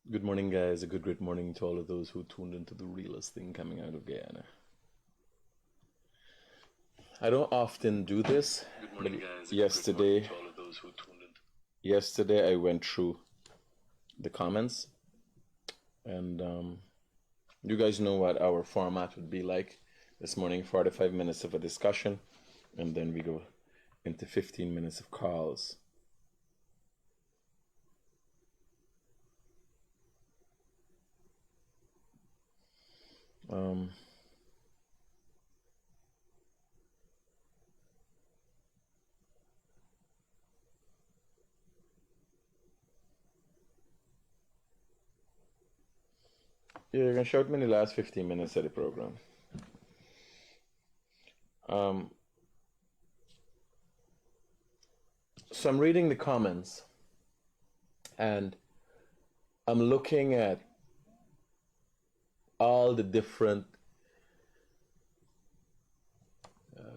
Good morning, guys. A great morning to all of those who tuned into the realest thing coming out of Guyana. I don't often do this, Good but morning, guys. A good morning yesterday, to all of those who tuned in. yesterday I went through the comments, and you guys know what our format would be like. This morning, 45 minutes of a discussion, and then we go into 15 minutes of calls. Um, yeah, you're gonna shout me in the last 15 minutes of the program. Um, so I'm reading the comments, and I'm looking at all the different.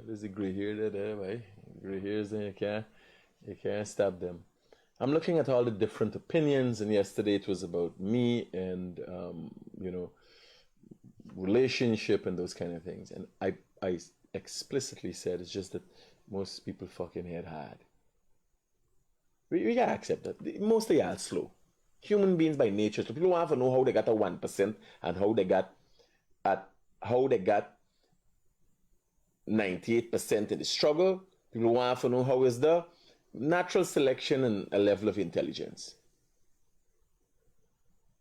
There's a gray hair there, boy. Gray hairs, and you can't stop them. I'm looking at all the different opinions, and yesterday it was about me and relationship and those kind of things. And I explicitly said it's just that most people fucking head hard. We gotta accept that most of y'all slow. Human beings by nature, so people want to know how they got a 1% and how they got 98% in the struggle. People want to know how is the natural selection and a level of intelligence.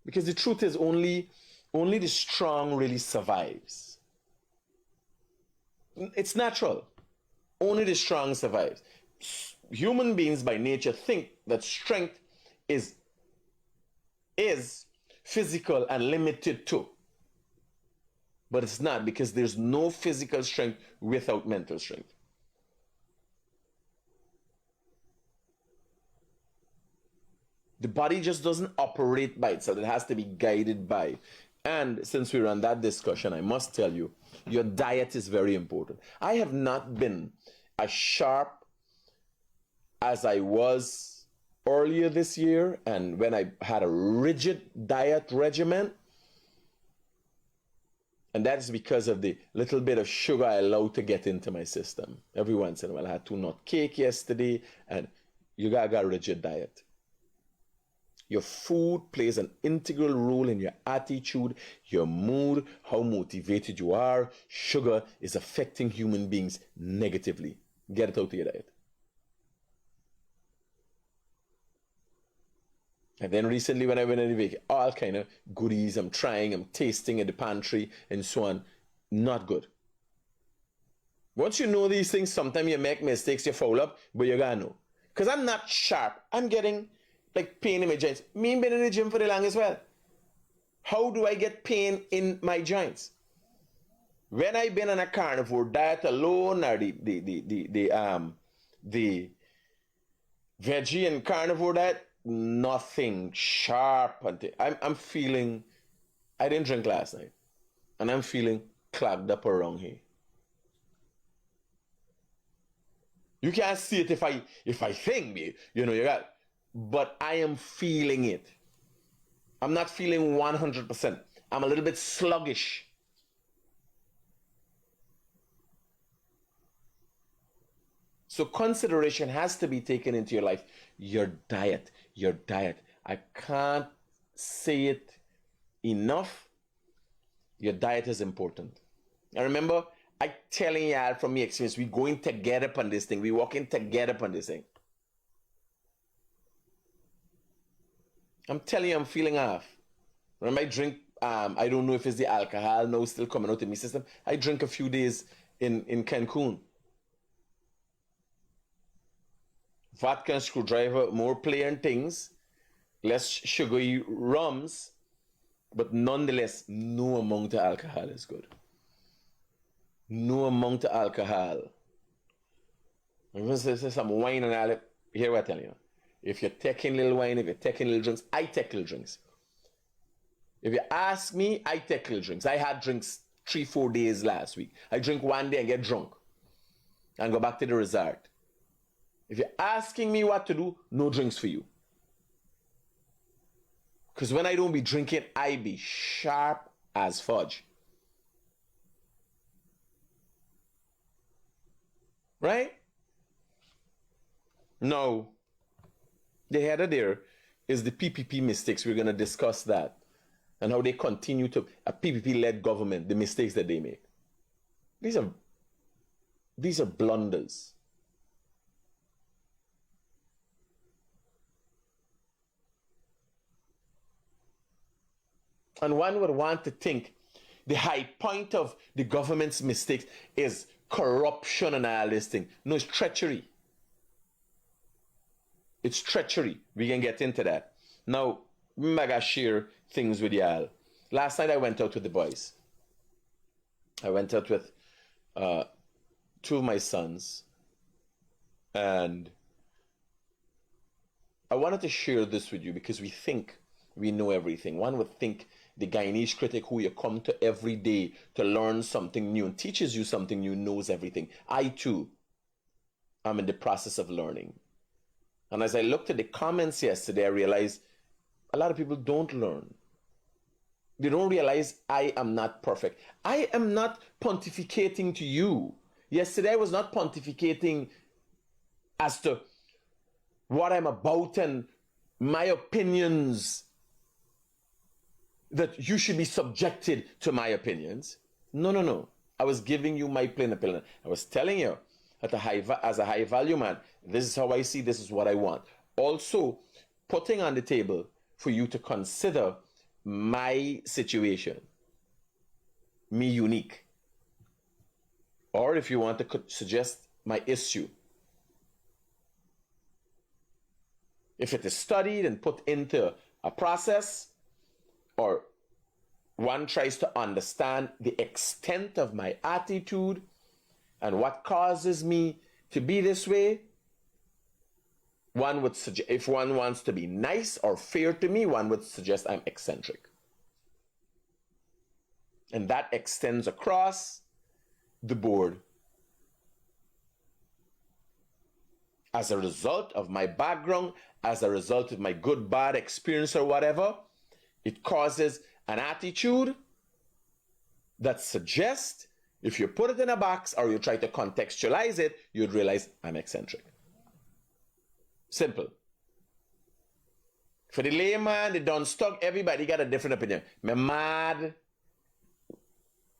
Because the truth is only the strong really survives. It's natural. Only the strong survives. Human beings by nature think that strength is physical and limited too. But it's not, because there's no physical strength without mental strength. The body just doesn't operate by itself. It has to be guided by. And since we're on that discussion, I must tell you, your diet is very important. I have not been as sharp as I was earlier this year, and when I had a rigid diet regimen. And that's because of the little bit of sugar I allowed to get into my system. Every once in a while, I had 2-nut cake yesterday, and you got a rigid diet. Your food plays an integral role in your attitude, your mood, how motivated you are. Sugar is affecting human beings negatively. Get it out of your diet. And then recently, when I went on the vacation, all kind of goodies I'm trying, I'm tasting in the pantry and so on. Not good. Once you know these things, sometimes you make mistakes, you foul up, but you gotta know. Because I'm not sharp. I'm getting like pain in my joints. Me been in the gym for the long as well. How do I get pain in my joints? When I been on a carnivore diet alone, or the veggie and carnivore diet, nothing sharp. I'm feeling. I didn't drink last night, and I'm feeling clogged up around here. You can't see it if I think me, you got, but I am feeling it. I'm not feeling 100%. I'm a little bit sluggish. So consideration has to be taken into your life. Your diet, your diet. I can't say it enough. Your diet is important. And remember, I telling y'all from my experience, we going together on this thing. We walking together on this thing. I'm telling you, I'm feeling off. When I drink, I don't know if it's the alcohol now still coming out in my system. I drink a few days in Cancun. Vodka and screwdriver, more plain things, less sugary rums, but nonetheless, no amount of alcohol is good. No amount of alcohol. I'm going to say some wine and all. Here what I tell you. If you're taking little wine, if you're taking little drinks, I take little drinks. If you ask me, I take little drinks. I had drinks 3-4 days last week. I drink one day and get drunk and go back to the resort. If you're asking me what to do, no drinks for you. Because when I don't be drinking, I be sharp as fudge. Right? No. The header there is the PPP mistakes. We're going to discuss that. And how they continue to, a PPP-led government, the mistakes that they make. These are blunders. And one would want to think the high point of the government's mistakes is corruption and all this thing. No, it's treachery. It's treachery. We can get into that. Now, I'm going to share things with y'all. Last night I went out with the boys. I went out with two of my sons. And I wanted to share this with you because we think we know everything. One would think the Guyanese critic who you come to every day to learn something new and teaches you something new knows everything. I too am in the process of learning. And as I looked at the comments yesterday, I realized a lot of people don't learn. They don't realize I am not perfect. I am not pontificating to you. Yesterday I was not pontificating as to what I'm about and my opinions, that you should be subjected to my opinions. No. I was giving you my plain opinion. I was telling you that as a high value man, this is how I see, this is what I want. Also, putting on the table for you to consider my situation, me unique. Or if you want to suggest my issue. If it is studied and put into a process, or one tries to understand the extent of my attitude and what causes me to be this way, one would suggest, if one wants to be nice or fair to me, one would suggest I'm eccentric. And that extends across the board. As a result of my background, as a result of my good, bad experience or whatever, it causes an attitude that suggests, if you put it in a box or you try to contextualize it, you'd realize I'm eccentric. Simple. For the layman, the Don Stock, everybody got a different opinion. Me mad?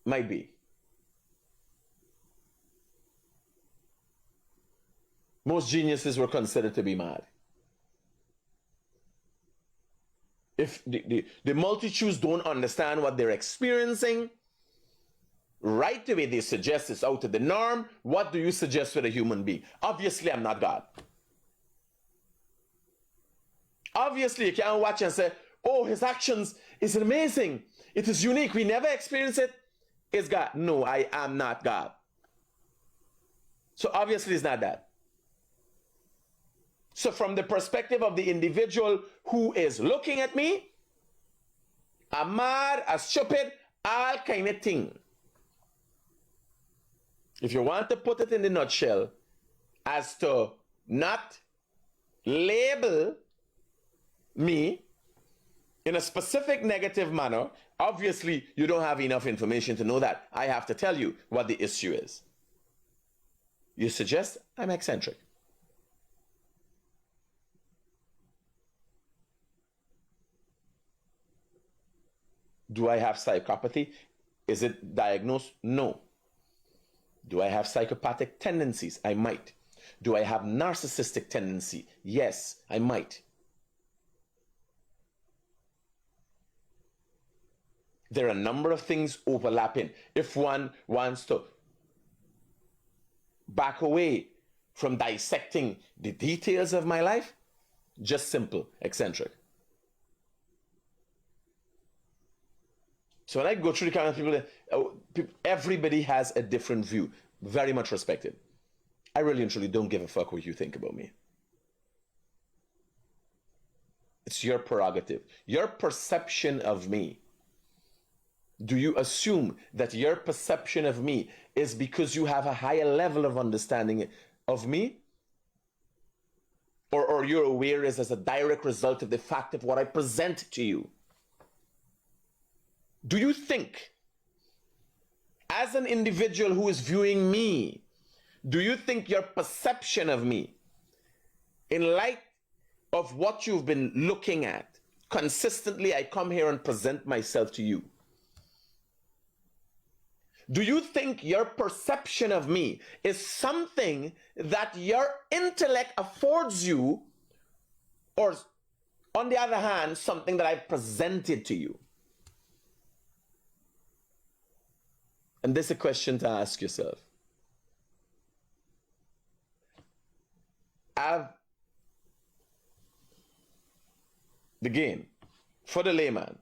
Might be. Most geniuses were considered to be mad. If the multitudes don't understand what they're experiencing, right away they suggest it's out of the norm. What do you suggest with a human being? Obviously, I'm not God. Obviously, you can't watch and say, oh, his actions is amazing. It is unique. We never experience it. It's God. No, I am not God. So obviously, it's not that. So from the perspective of the individual who is looking at me, I'm mad, I'm stupid, all kind of thing. If you want to put it in the nutshell, as to not label me in a specific negative manner, obviously you don't have enough information to know that. I have to tell you what the issue is. You suggest I'm eccentric. Do I have psychopathy? Is it diagnosed? No. Do I have psychopathic tendencies? I might. Do I have narcissistic tendency? Yes, I might. There are a number of things overlapping. If one wants to back away from dissecting the details of my life, just simple, eccentric. So when I go through the kind of people, everybody has a different view. Very much respected. I really and truly don't give a fuck what you think about me. It's your prerogative. Your perception of me. Do you assume that your perception of me is because you have a higher level of understanding of me? or you're aware is as a direct result of the fact of what I present to you. Do you think, as an individual who is viewing me, do you think your perception of me, in light of what you've been looking at, consistently I come here and present myself to you, do you think your perception of me is something that your intellect affords you, or on the other hand, something that I've presented to you? And this is a question to ask yourself. Again, for the layman,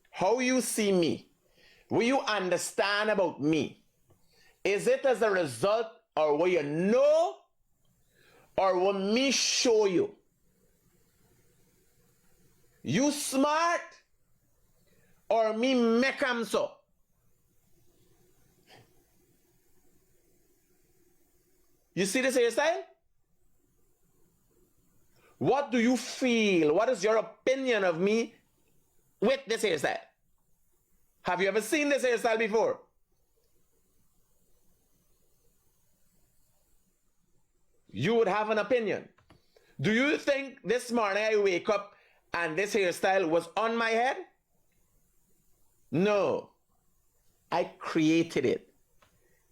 how you see me, what you understand about me, is it as a result or what you know, or what me show you? You smart, or me make 'em so? You see this hairstyle? What do you feel? What is your opinion of me with this hairstyle? Have you ever seen this hairstyle before? You would have an opinion. Do you think this morning I wake up and this hairstyle was on my head? No. I created it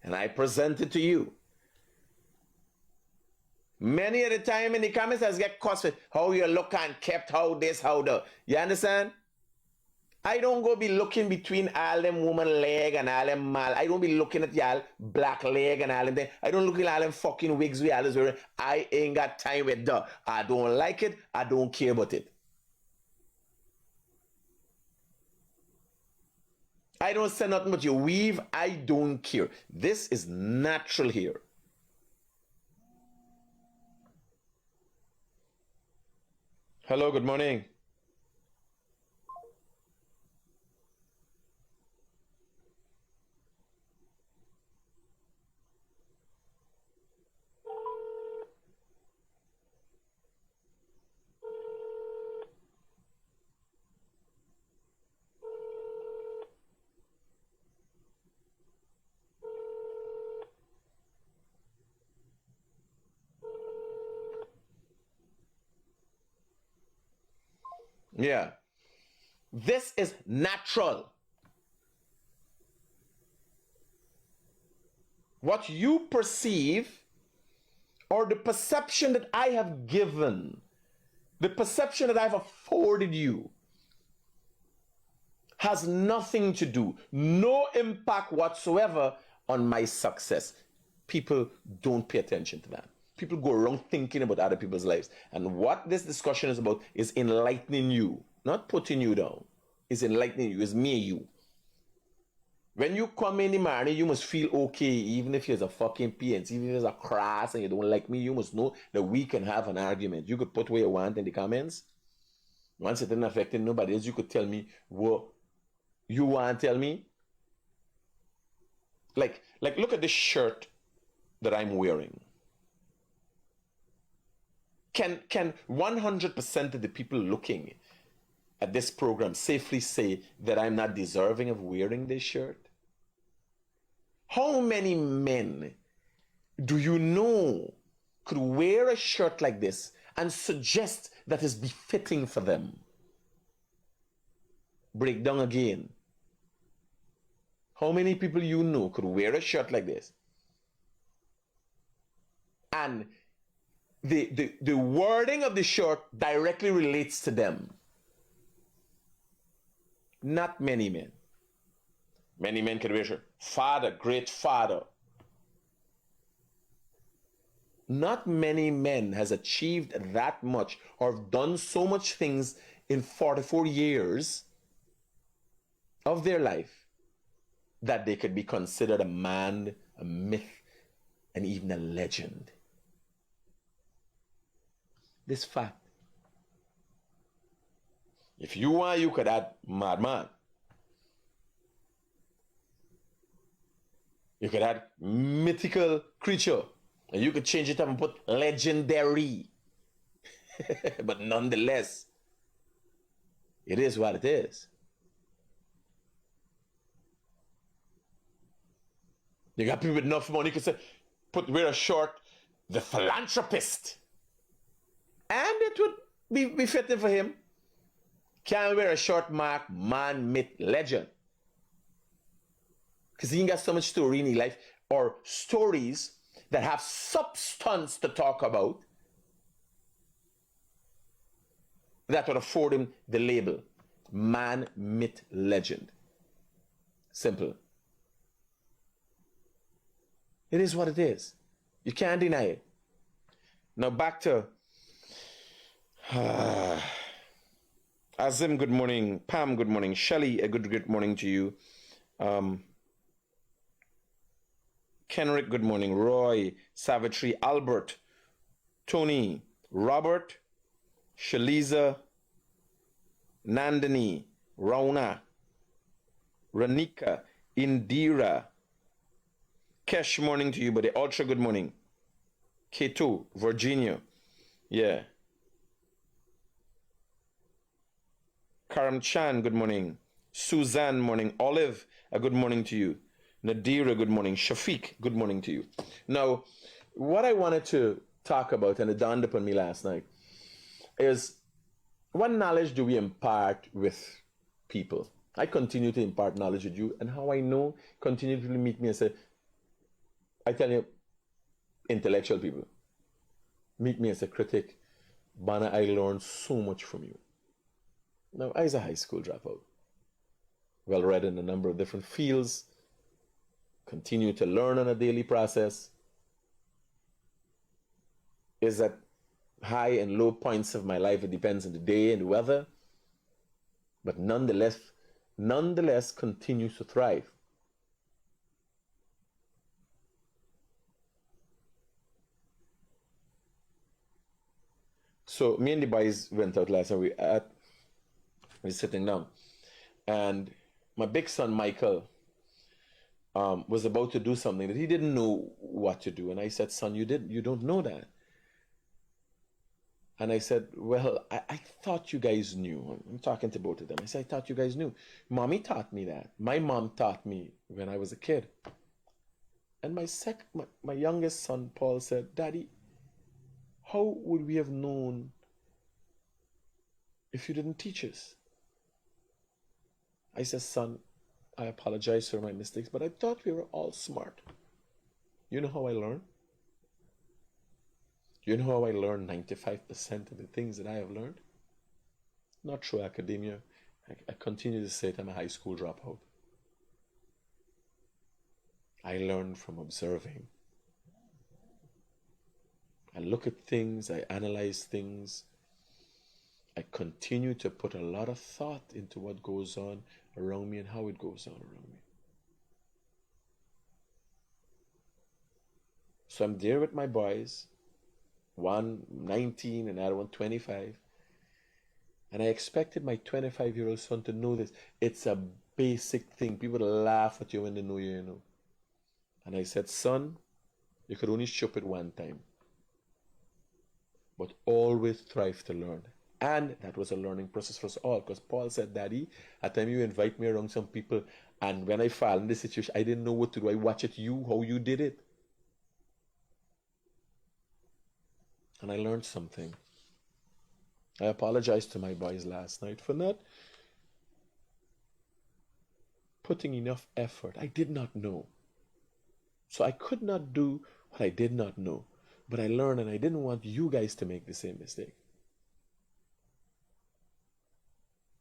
and I present it to you. Many of the time in the comments, I get cussed with how you look and kept, how this, how the. You understand? I don't go be looking between all them woman leg and all them mal. I don't be looking at y'all black leg and all them thing. I don't look at all them fucking wigs we all is wearing. I ain't got time with that. I don't like it. I don't care about it. I don't say nothing but you weave. I don't care. This is natural here. Hello, good morning. Yeah. This is natural. What you perceive, or the perception that I have given, the perception that I've afforded you, has nothing to do, no impact whatsoever on my success. People don't pay attention to that. People go around thinking about other people's lives. And what this discussion is about is enlightening you, not putting you down. It's enlightening you. It's me and you. When you come in the morning, you must feel okay, even if you're a fucking peons, even if you're a crass and you don't like me, you must know that we can have an argument. You could put what you want in the comments. Once it didn't affect nobody else, you could tell me what you want to tell me. Like look at this shirt that I'm wearing. Can 100% of the people looking at this program safely say that I'm not deserving of wearing this shirt? How many men do you know could wear a shirt like this and suggest that it's befitting for them? Break down again. How many people you know could wear a shirt like this and the wording of the shirt directly relates to them? Not many men. Many men can wear a shirt. Father, great father. Not many men has achieved that much or done so much things in 44 years of their life that they could be considered a man, a myth, and even a legend. This fact. If you want, you could add madman. You could add mythical creature. And you could change it up and put legendary. But nonetheless, it is what it is. You got people with enough money who say, wear a short, the philanthropist. And it would be fitting for him. Can't wear a short mark, man, myth, legend. Because he ain't got so much story in his life, or stories that have substance to talk about, that would afford him the label man, myth, legend. Simple. It is what it is. You can't deny it. Now back to Azim, good morning. Pam, good morning. Shelley, a good morning to you. Kenrick, good morning. Roy, Savitri, Albert, Tony, Robert, Shaliza, Nandini, Rauna, Ranika, Indira. Kesh, morning to you, buddy. Ultra, good morning. K2, Virginia. Yeah. Karam Chan, good morning. Suzanne, morning. Olive, a good morning to you. Nadira, good morning. Shafiq, good morning to you. Now, what I wanted to talk about, and it dawned upon me last night, is what knowledge do we impart with people? I continue to impart knowledge with you, and how I know, continue to meet me and say, I tell you, intellectual people, meet me as a critic. Bana, I learned so much from you. Now, I was a high school dropout, well read in a number of different fields, continue to learn on a daily process. Is that high and low points of my life? It depends on the day and the weather, but nonetheless continues to thrive. So me and the boys went out last night. We were sitting down, and my big son Michael was about to do something that he didn't know what to do, and I said, "Son, you don't know that." And I said, "Well, I thought you guys knew." I'm talking to both of them. I said, "I thought you guys knew. Mommy taught me that. My mom taught me when I was a kid." And my youngest son Paul said, "Daddy, how would we have known if you didn't teach us?" I said, "Son, I apologize for my mistakes, but I thought we were all smart. You know how I learned? You know how I learned 95% of the things that I have learned? Not through academia. I continue to say it, I'm a high school dropout. I learned from observing. I look at things, I analyze things. I continue to put a lot of thought into what goes on around me and how it goes on around me. So I'm there with my boys, one 19 and another one 25. And I expected my 25-year-old son to know this. It's a basic thing. People laugh at you when they know you know. And I said, "Son, you could only shop it one time, but always strive to learn." And that was a learning process for us all, because Paul said, "Daddy, at the time you invite me around some people, and when I fall in this situation, I didn't know what to do. I watch it how you did it. And I learned something." I apologized to my boys last night for not putting enough effort. I did not know. So I could not do what I did not know. But I learned, and I didn't want you guys to make the same mistake.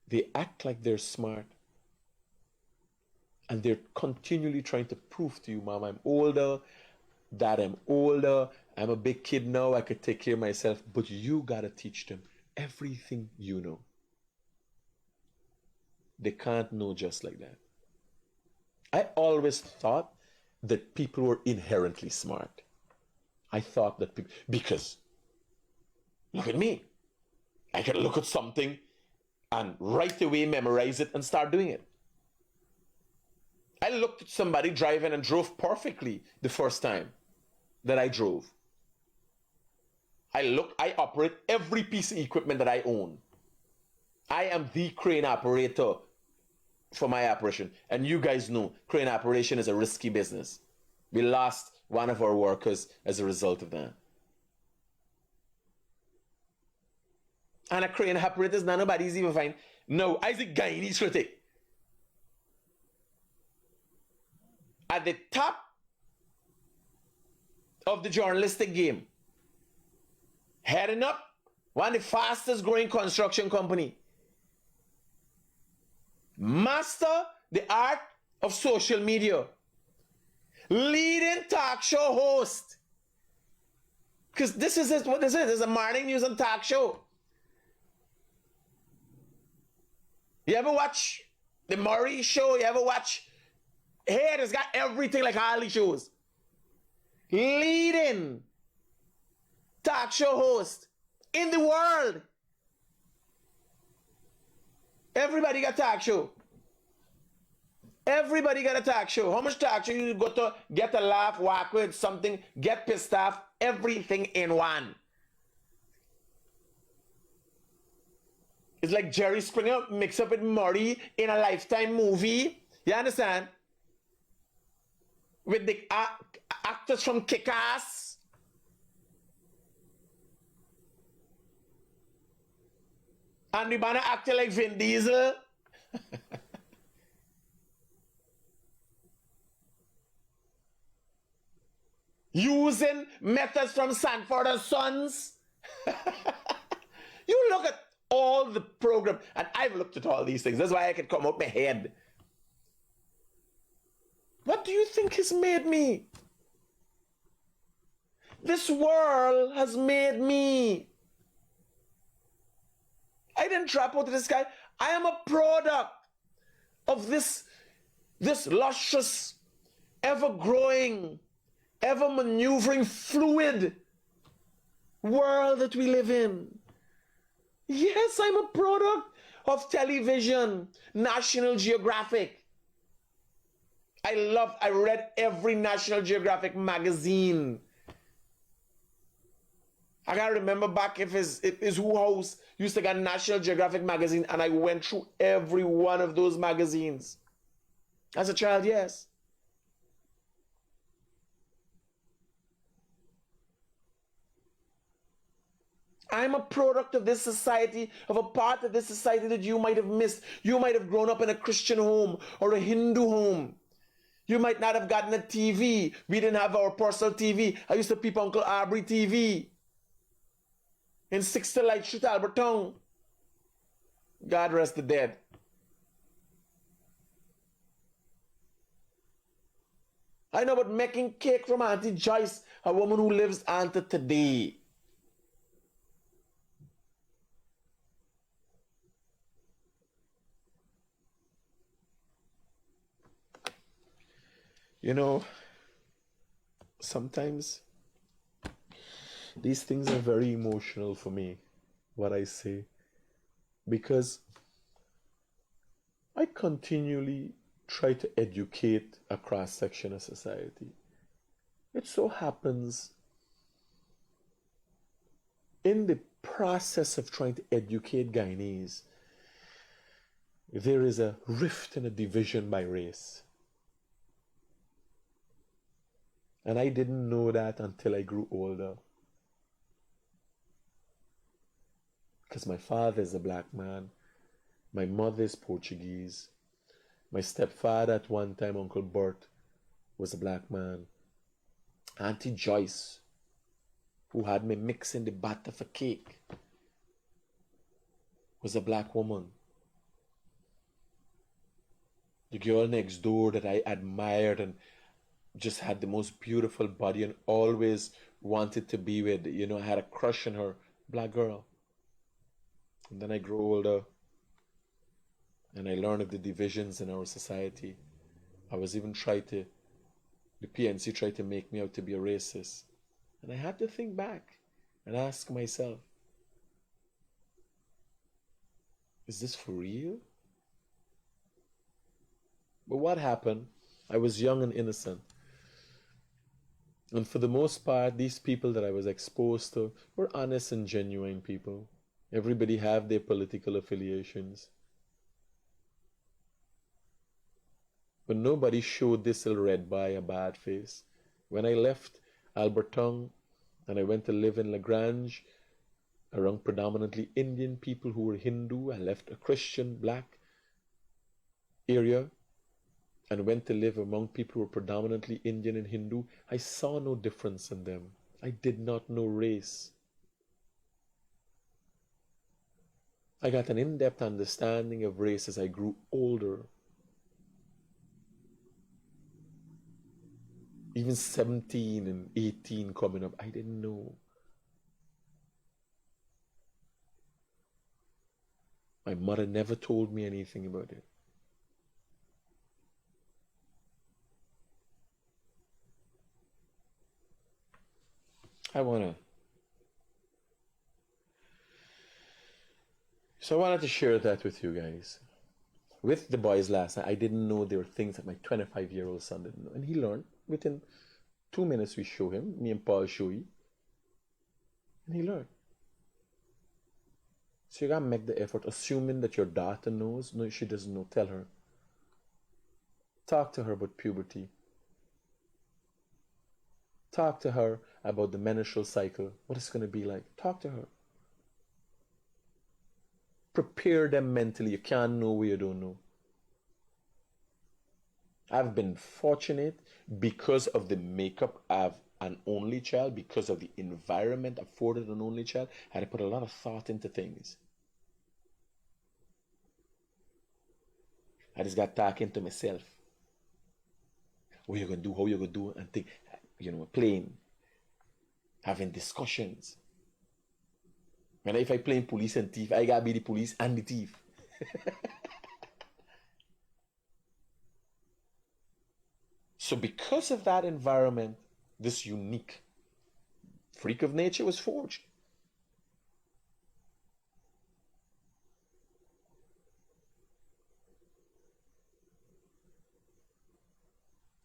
They act like they're smart, and they're continually trying to prove to you, "Mom, I'm older. Dad, I'm older. I'm a big kid now. I could take care of myself." But you got to teach them everything you know. They can't know just like that. I always thought that people were inherently smart. I thought that people, because look at me. I can look at something and right away memorize it and start doing it. I looked at somebody driving and drove perfectly the first time that I drove. I operate every piece of equipment that I own. I am the crane operator for my operation. And you guys know crane operation is a risky business. We lost one of our workers as a result of that. And a crane operator is not nobody's even fine. No, Isaac Guyanese Critic. At the top of the journalistic game. Heading up one of the fastest growing construction company. Master the art of social media. Leading talk show host. Because this is what this is. It's a morning news and talk show. You ever watch the Murray show? You ever watch? Hey, it's got everything like all these shows. Leading talk show host in the world. Everybody got talk show. Everybody got a talk show. How much talk show you got to get a laugh, walk with something, get pissed off, everything in one. It's like Jerry Springer mixed up with Murray in a Lifetime movie. You understand? With the actors from Kick-Ass. And the man acting like Vin Diesel. Using methods from Sanford and Sons. You look at all the program, and I've looked at all these things. That's why I can come out my head. What do you think has made me? This world has made me. I didn't drop out of the sky. I am a product of this luscious, ever-growing, ever-maneuvering, fluid world that we live in. Yes, I'm a product of television, National Geographic. I read every National Geographic magazine. I gotta remember back if his house used to get National Geographic magazine, and I went through every one of those magazines. As a child, yes. I'm a product of this society, of a part of this society that you might have missed. You might have grown up in a Christian home or a Hindu home. You might not have gotten a TV. We didn't have our personal TV. I used to peep Uncle Aubrey TV in 60 Light Street, Albertown. God rest the dead. I know about making cake from Auntie Joyce, a woman who lives on to today. You know, sometimes these things are very emotional for me, what I say, because I continually try to educate a cross-section of society. It so happens in the process of trying to educate Guyanese, there is a rift and a division by race. And I didn't know that until I grew older. Because my father is a black man. My mother is Portuguese. My stepfather at one time, Uncle Bert, was a black man. Auntie Joyce, who had me mixing the batter for cake, was a black woman. The girl next door that I admired and just had the most beautiful body and always wanted to be with, you know, I had a crush on her, black girl. And then I grew older and I learned of the divisions in our society. I was even the PNC tried to make me out to be a racist. And I had to think back and ask myself, is this for real? But what happened? I was young and innocent. And for the most part, these people that I was exposed to were honest and genuine people. Everybody have their political affiliations. But nobody showed this little red by a bad face. When I left Alberton and I went to live in Lagrange around predominantly Indian people who were Hindu, I left a Christian black area and went to live among people who were predominantly Indian and Hindu. I saw no difference in them. I did not know race. I got an in-depth understanding of race as I grew older. Even 17 and 18 coming up, I didn't know. My mother never told me anything about it. I wanted to share that with you guys. With the boys last night, I didn't know there were things that my 25-year-old son didn't know. And he learned within 2 minutes. We show him, me and Paul show you, and he learned. So you gotta make the effort, assuming that your daughter knows. No, she doesn't know. Tell her. Talk to her about puberty. Talk to her about the menstrual cycle, what it's going to be like. Talk to her. Prepare them mentally. You can't know what you don't know. I've been fortunate because of the makeup of an only child, because of the environment afforded an only child. I had to put a lot of thought into things. I just got talking to myself. What you going to do, how you going to do, and think, playing, having discussions. And if I play police and thief, I gotta be the police and the thief. So because of that environment, this unique freak of nature was forged.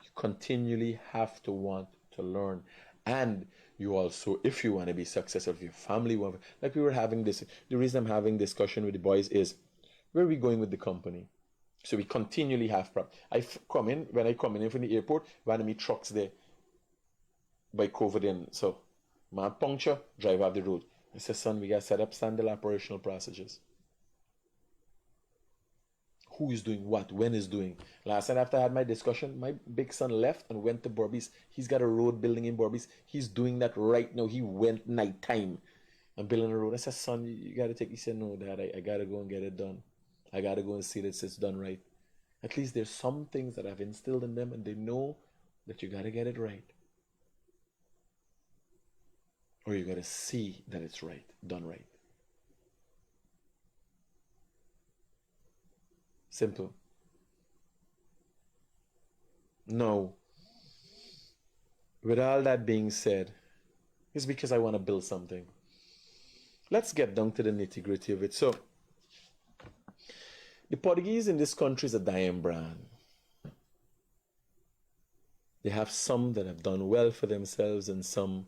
You continually have to want to learn. And you also, if you want to be successful, if your family, like we were having this, the reason I'm having discussion with the boys is, where are we going with the company? So we continually have problems. When I come in from the airport, one of me trucks there by COVID in. So, man puncture, drive off the road. I said, son, we got to set up standard operational procedures. Who is doing what, when is doing. Last night after I had my discussion, my big son left and went to Borbies. He's got a road building in Borbies. He's doing that right now. He went nighttime and building a road. I said, son, you got to take. He said, no, dad, I got to go and get it done. I got to go and see that it's done right. At least there's some things that I've instilled in them and they know that you got to get it right. Or you got to see that it's right, done right. Simple. No. With all that being said, it's because I want to build something. Let's get down to the nitty-gritty of it. So, the Portuguese in this country is a dying brand. They have some that have done well for themselves and some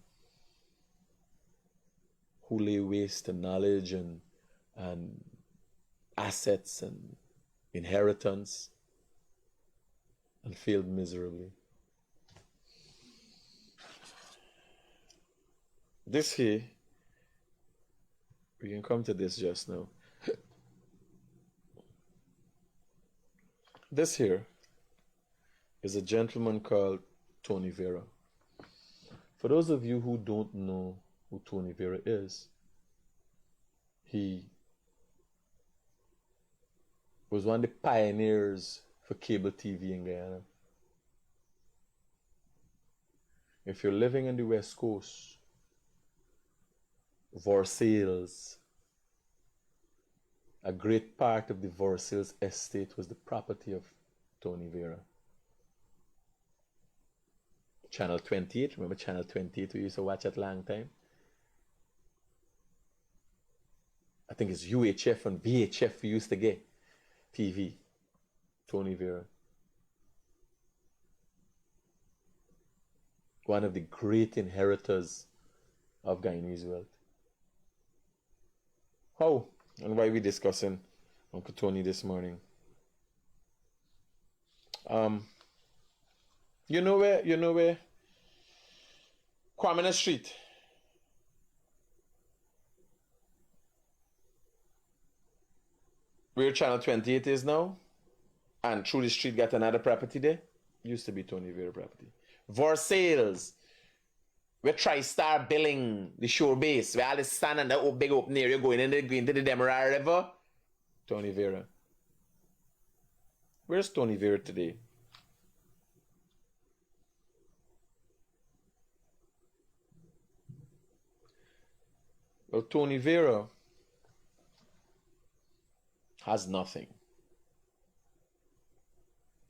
who lay waste to knowledge and assets and inheritance and failed miserably. This here, we can come to this just now. This here is a gentleman called Tony Vera. For those of you who don't know who Tony Vera is, he was one of the pioneers for cable TV in Guyana. If you're living on the West Coast, Versailles, a great part of the Versailles estate was the property of Tony Vera. Channel 28, remember Channel 28 we used to watch at long time? I think it's UHF and VHF we used to get TV. Tony Vera. one of the great inheritors of Guyanese wealth. How and why we discussing Uncle Tony this morning? You know where Kwamina Street. Where Channel 28 is now, and through the street got another property there. Used to be Tony Vera property. Versailles, where TriStar Billing, the shore base, where all the stand and that big open area going into the Demerara River. Tony Vera. Where's Tony Vera today? Well, Tony Vera has nothing.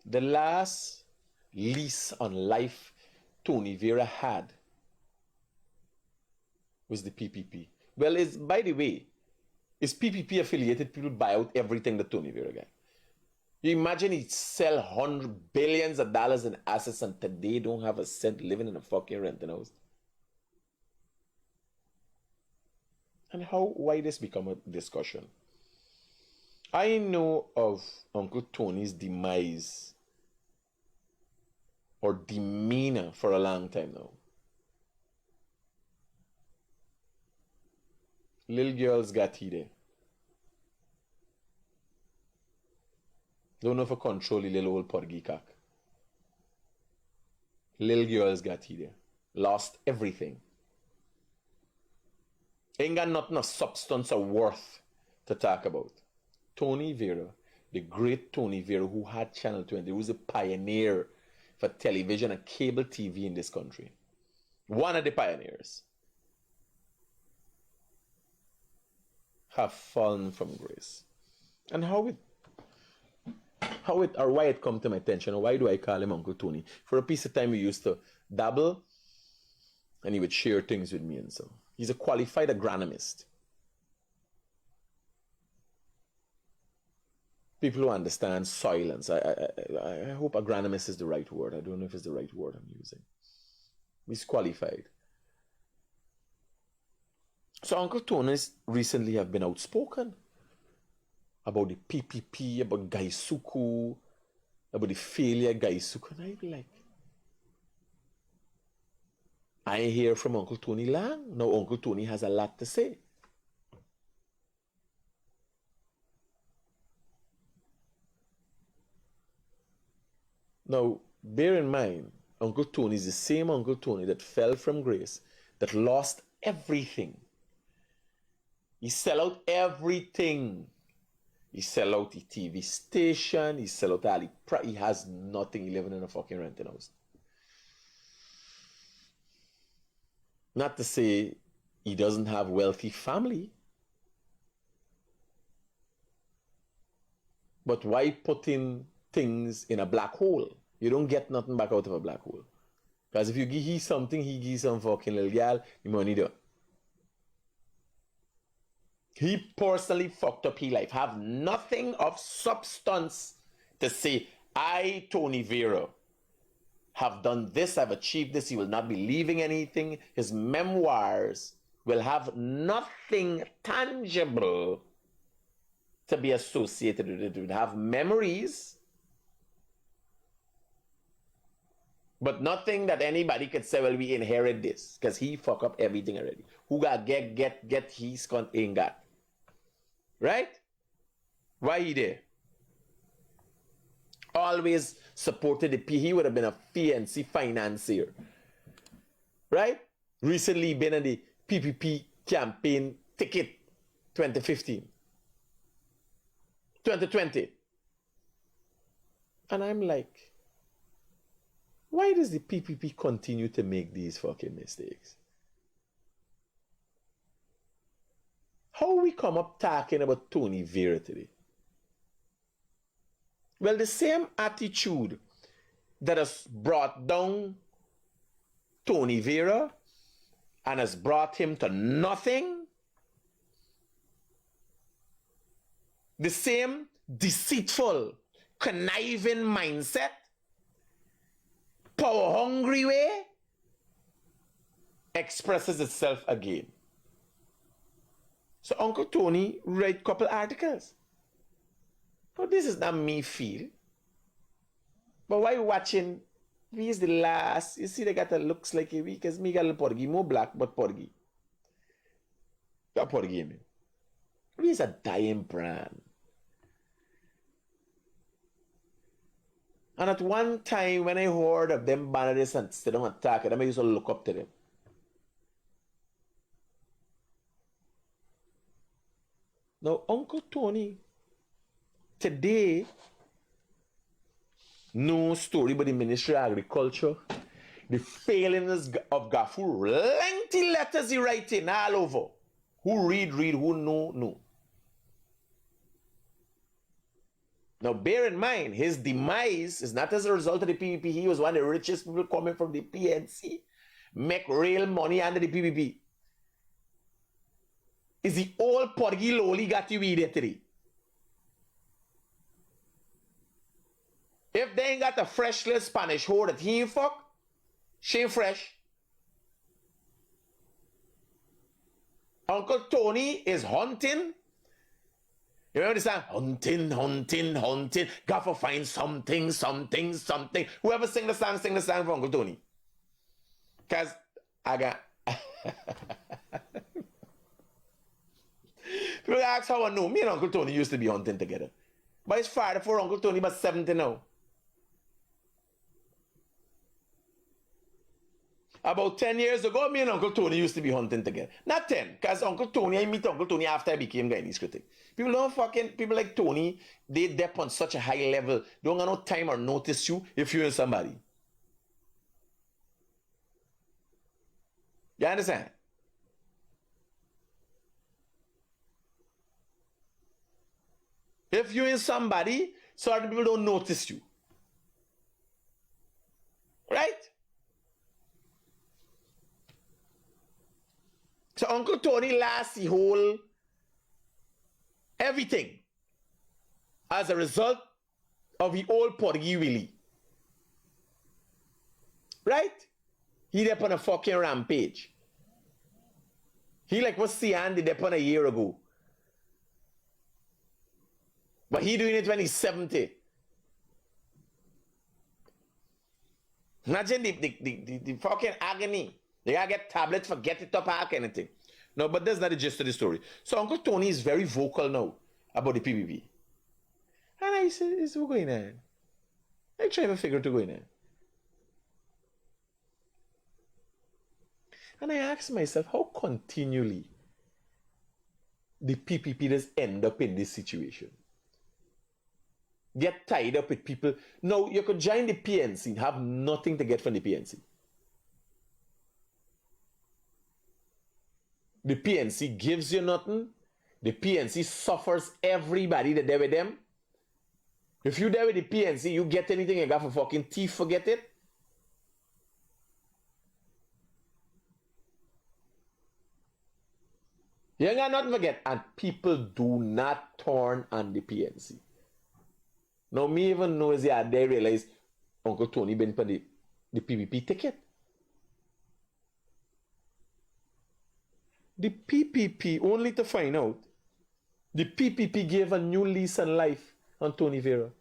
The last lease on life Tony Vera had was the PPP. Well, by the way, is PPP affiliated people buy out everything that Tony Vera got? You imagine he sell billions of dollars in assets and today don't have a cent living in a fucking renting house. And why this become a discussion? I know of Uncle Tony's demise or demeanor for a long time now. Little girls got heated. Don't know if I control the little old porgy cock. Little girls got heated. Lost everything. Ain't got nothing of substance or worth to talk about. Tony Vera, the great Tony Vera who had Channel 20, who was a pioneer for television and cable TV in this country. One of the pioneers. Have fallen from grace. And why it come to my attention, or why do I call him Uncle Tony? For a piece of time we used to dabble and he would share things with me and so. He's a qualified agronomist. People who understand soil and I hope agronomist is the right word. I don't know if it's the right word I'm using. He's qualified. So Uncle Tony recently have been outspoken about the PPP, about Gaisuku, about the failure of Gaisuku. And I be like, I hear from Uncle Tony long. Now Uncle Tony has a lot to say. Now, bear in mind, Uncle Tony is the same Uncle Tony that fell from grace, that lost everything. He sell out everything. He sell out the TV station. He sell out all he has nothing. He living in a fucking renting house. Not to say he doesn't have wealthy family. But why putting things in a black hole? You don't get nothing back out of a black hole. Because if you give him something, he gives some fucking little girl, the money done. He personally fucked up his life. Have nothing of substance to say, I, Tony Vera, have done this, I've achieved this. He will not be leaving anything. His memoirs will have nothing tangible to be associated with it. It will have memories, but nothing that anybody could say, well, we inherit this, because he fuck up everything already. Who got get he's ain't got. Right? Why he there? Always supported the P. He would have been a FNC financier. Right? Recently been in the PPP campaign ticket 2015. 2020. And I'm like, why does the PPP continue to make these fucking mistakes? How we come up talking about Tony Vera today? Well, the same attitude that has brought down Tony Vera and has brought him to nothing, the same deceitful, conniving mindset, power hungry way expresses itself again. So Uncle Tony write couple articles. But this is not me feel. But while watching, we is the last. You see, they got a looks like a week as me got a porgy, more black, but porgy. Got porgy me. We is a dying brand. And at one time, when I heard of them banning this and sit down and attack it, I used to look up to them. Now, Uncle Tony, today, no story about the Ministry of Agriculture, the failings of Gafu, lengthy letters he writing all over. Who read, who know. Now, bear in mind, his demise is not as a result of the PPP. He was one of the richest people coming from the PNC, make real money under the PPP. Is the old porgy lowly got you with it today? If they ain't got a fresh little Spanish whore that he ain't fuck, she ain't fresh. Uncle Tony is hunting. You remember the song? Hunting. Got to find something. Whoever sing the song for Uncle Tony. Because I got... People ask how I know. Me and Uncle Tony used to be hunting together. But his father for Uncle Tony was 70 now. About 10 years ago, me and Uncle Tony used to be hunting together. Not 10, because Uncle Tony, I meet Uncle Tony after I became Guyanese Critic. People like Tony, they dep on such a high level, don't have no time or notice you if you're somebody. You understand? If you're in somebody, certain people don't notice you. Right? So Uncle Tony lost the whole everything as a result of the old Porgy Willie. Right? He there on a fucking rampage. He like what Sian did there on a year ago. But he doing it when he's 70. Imagine the fucking agony. You gotta get tablets, forget it up, all kind of thing. No, but that's not the gist of the story. So Uncle Tony is very vocal now about the PPP. And I said, what's going on? I try to figure to go in there. And I asked myself, how continually the PPP does end up in this situation? Get tied up with people. No, you could join the PNC and have nothing to get from the PNC. The PNC gives you nothing. The PNC suffers everybody that there with them. If you there with the PNC, you get anything you got for fucking thief, forget it. You ain't got nothing to forget. And people do not turn on the PNC. Now, me even know they realize Uncle Tony been for the PPP ticket. The PPP, only to find out, the PPP gave a new lease on life on Tony Vera.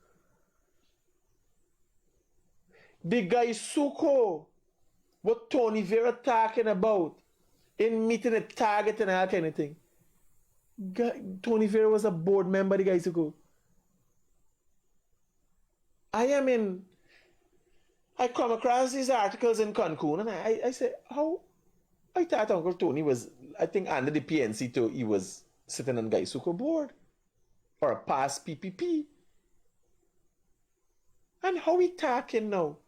The guy Suko, what Tony Vera talking about in meeting a target and all kind of thing. Tony Vera was a board member, the guy Suko. I come across these articles in Cancun and I say, how? I thought Uncle Tony was, I think under the PNC too, he was sitting on Gaisuko board. Or a past PPP. And how he talking now?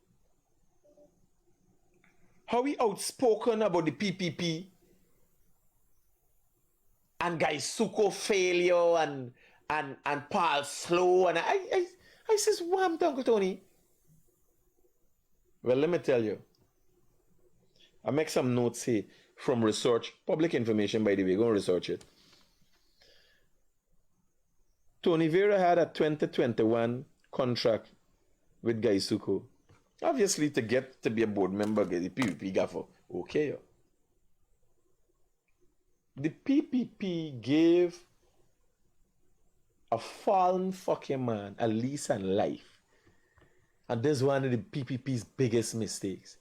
How he outspoken about the PPP? And Gaisuko failure and Paul Slow and I says, wham, Uncle Tony. Well, let me tell you. I make some notes here from research, public information, by the way. Go and research it. Tony Vera had a 2021 contract with Gaisuko. Obviously, to get to be a board member, get the PVP got for okay. The PPP gave a fallen fucking man a lease on life. And this is one of the PPP's biggest mistakes.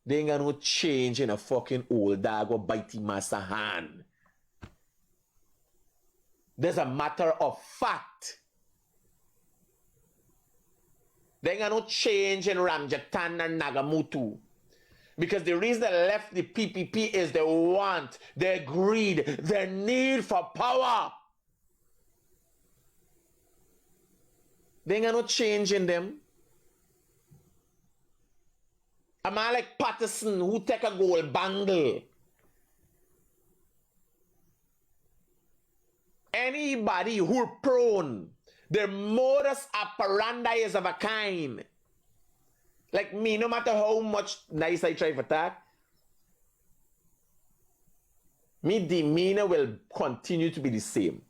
They ain't got no change in a fucking old dog or bitey master hand. There's a matter of fact. They ain't got no change in Ramjatan and Nagamutu. Because the reason they left the PPP is their want, their greed, their need for power. They ain't got no change in them. A man like Patterson who take a gold bangle. Anybody who prone, their modus operandi is of a kind. Like me, no matter how much nice I try to attack, me demeanor will continue to be the same.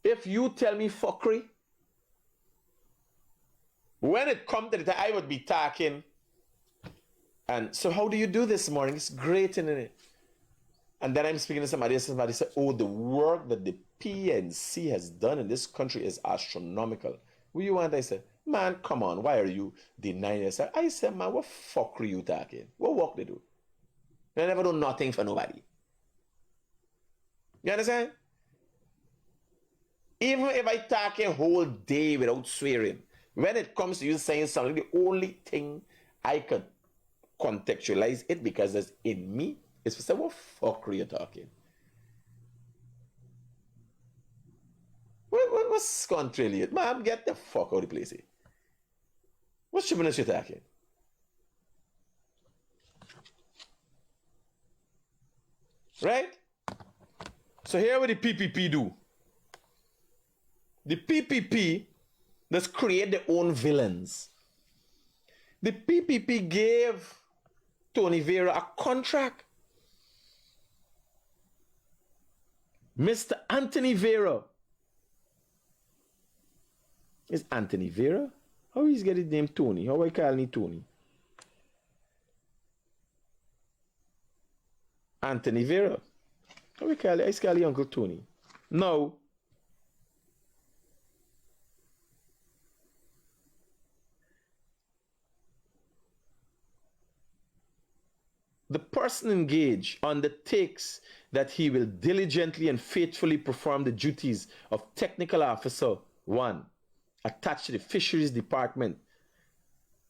If you tell me fuckery, when it comes to the time, I would be talking. And so how do you do this morning? It's great, isn't it? And then I'm speaking to somebody said, oh, the work that the PNC has done in this country is astronomical. What you want? I said, man, come on, why are you denying yourself? I said, man, what fuck are you talking? What work they do? They never do nothing for nobody. You understand? Even if I talk a whole day without swearing, when it comes to you saying something, the only thing I can contextualize it because it's in me is to say, what fuck are you talking? What's contrary? Man, get the fuck out of the place here. What shit you talking? Right? So here what the PPP do. The PPP does create their own villains. The PPP gave Tony Vera a contract. Mr. Anthony Vera. Is Anthony Vera? How is get his name Tony? How I call me Tony? Anthony Vera. How I call it? I call it Uncle Tony. Now, the person engaged undertakes that he will diligently and faithfully perform the duties of technical officer 1 attached to the fisheries department,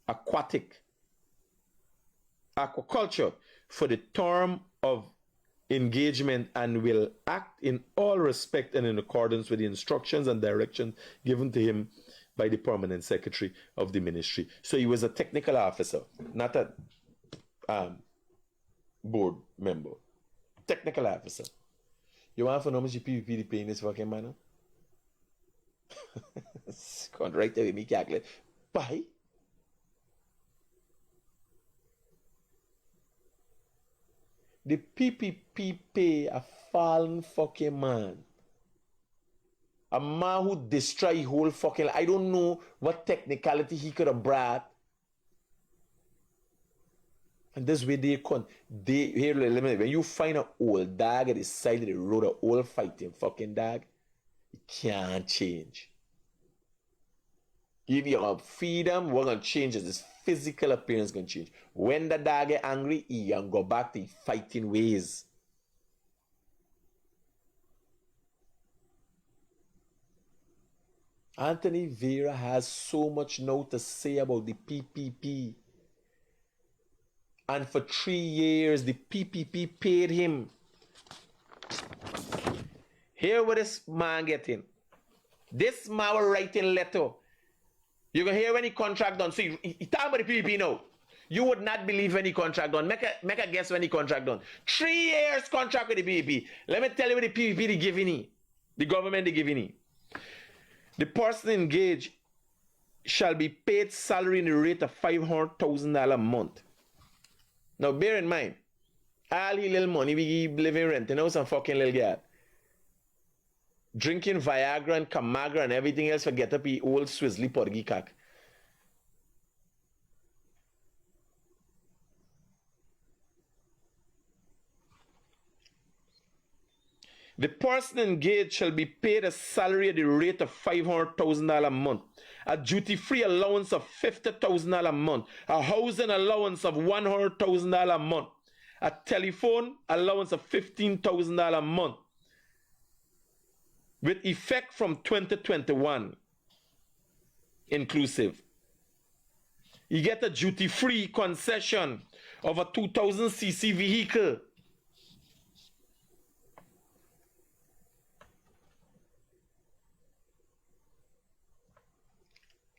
aquaculture for the term of engagement and will act in all respect and in accordance with the instructions and directions given to him by the permanent secretary of the ministry. So he was a technical officer, not a board member. Technical officer. You want to know how much PPP paying this fucking man? Come right away, me calculate. Bye. The PPP pay a fallen fucking man. A man who destroy whole fucking life. I don't know what technicality he could have brought. And this way they come. Here, when you find an old dog at the side of the road, an old fighting fucking dog, it can't change. If you can feed him, what gonna change is his physical appearance gonna change. When the dog get angry, he can go back to fighting ways. Anthony Vera has so much now to say about the PPP. And for 3 years, the PPP paid him. Here what this man getting. This man was writing letter. You can hear when he contract done. So he talk about the PPP now. You would not believe when he contract done. Make a guess when he contract done. 3 years contract with the PPP. Let me tell you what the PPP they giving you. The government they giving you. The person engaged shall be paid salary in the rate of $500,000 a month. Now bear in mind, all he little money we give living rent, you know, some fucking little guy. Drinking Viagra and Camagra and everything else for get up he old swizzly porgy cock. The person engaged shall be paid a salary at the rate of $500,000 a month, a duty-free allowance of $50,000 a month, a housing allowance of $100,000 a month, a telephone allowance of $15,000 a month, with effect from 2021, inclusive. You get a duty-free concession of a 2,000cc vehicle.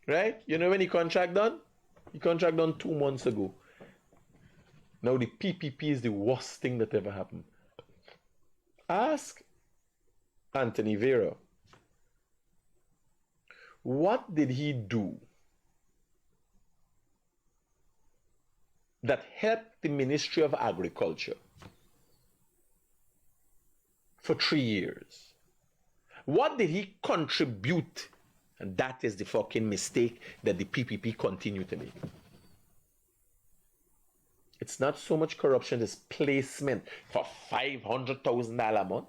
Right? You know when the contract done? The contract done 2 months ago. Now the PPP is the worst thing that ever happened. Ask Anthony Vera. What did he do that helped the Ministry of Agriculture for 3 years? What did he contribute? And that is the fucking mistake that the PPP continue to make. It's not so much corruption, it's placement for $500,000 a month.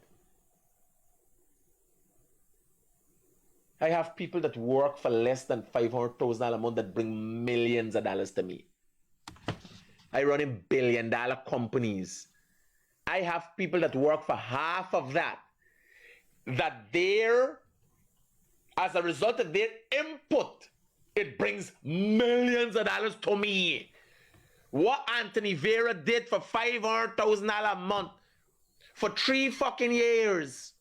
I have people that work for less than $500,000 a month that bring millions of dollars to me. I run in billion-dollar companies. I have people that work for half of that, as a result of their input, it brings millions of dollars to me. What Anthony Vera did for $500,000 a month for 3 fucking years.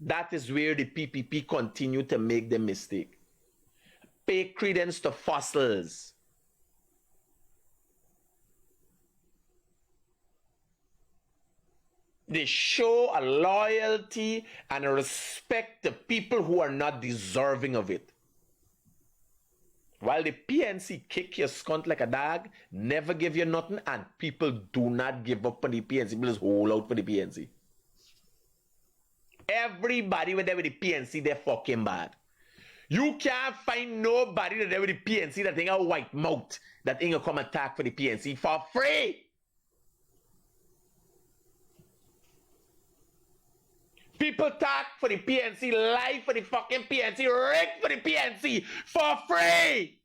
That is where the PPP continue to make the mistake. Pay credence to fossils. They show a loyalty and a respect to people who are not deserving of it. While the PNC kick your skunt like a dog, never give you nothing, and people do not give up on the PNC, people just hold out for the PNC. Everybody with there with the PNC, they're fucking bad. You can't find nobody that there with the PNC that ain't a white mouth that ain't gonna come attack for the PNC for free. People talk for the PNC, lie for the fucking PNC, rig for the PNC for free.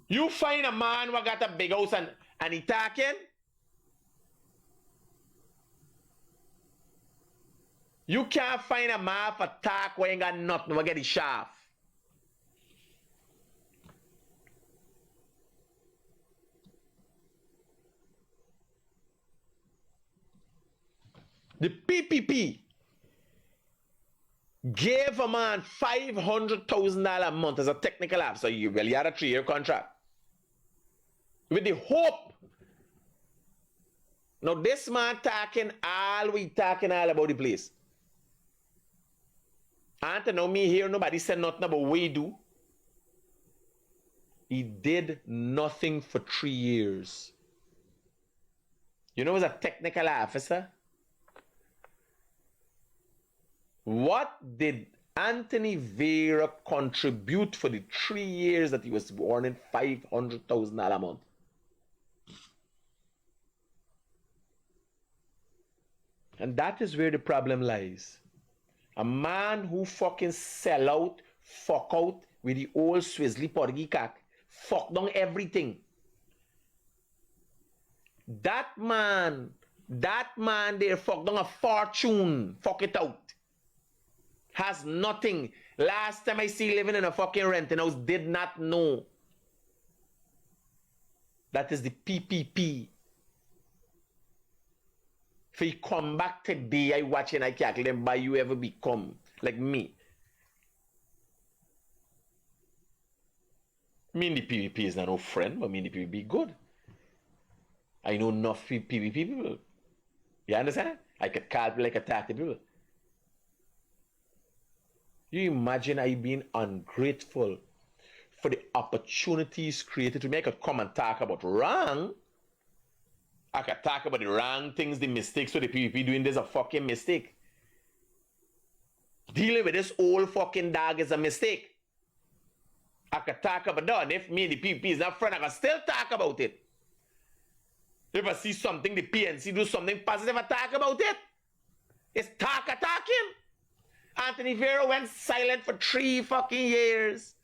You find a man who got a big house and he talking? You can't find a man for talk who ain't got nothing, who get the shaft. The PPP gave a man $500,000 a month as a technical officer. You had a 3-year contract with the hope. Now this man talking all about the place. And to know me here, nobody said nothing about what he do. He did nothing for 3 years. You know, as a technical officer, what did Anthony Vera contribute for the 3 years that he was earning $500,000 a month? And that is where the problem lies. A man who fucking sell out, fuck out with the old Swizzly Porgy cock, fuck down everything. That man there fuck down a fortune, fuck it out. Has nothing. Last time I see living in a fucking renting house, did not know. That is the PPP. If you come back today, I watch and I calculate them by you ever become like me. Me and the PPP is not no friend, but me and the PPP good. I know enough PPP people. You understand? I could calculate, I could talk to people. You imagine I being ungrateful for the opportunities created to me. I could come and talk about wrong. I could talk about the wrong things, the mistakes so the PPP doing. There's a fucking mistake. Dealing with this old fucking dog is a mistake. I could talk about that. And if me and the PPP is not friend, I can still talk about it. If I see something, the PNC do something positive, I talk about it. It's attacking. Anthony Vera went silent for 3 fucking years.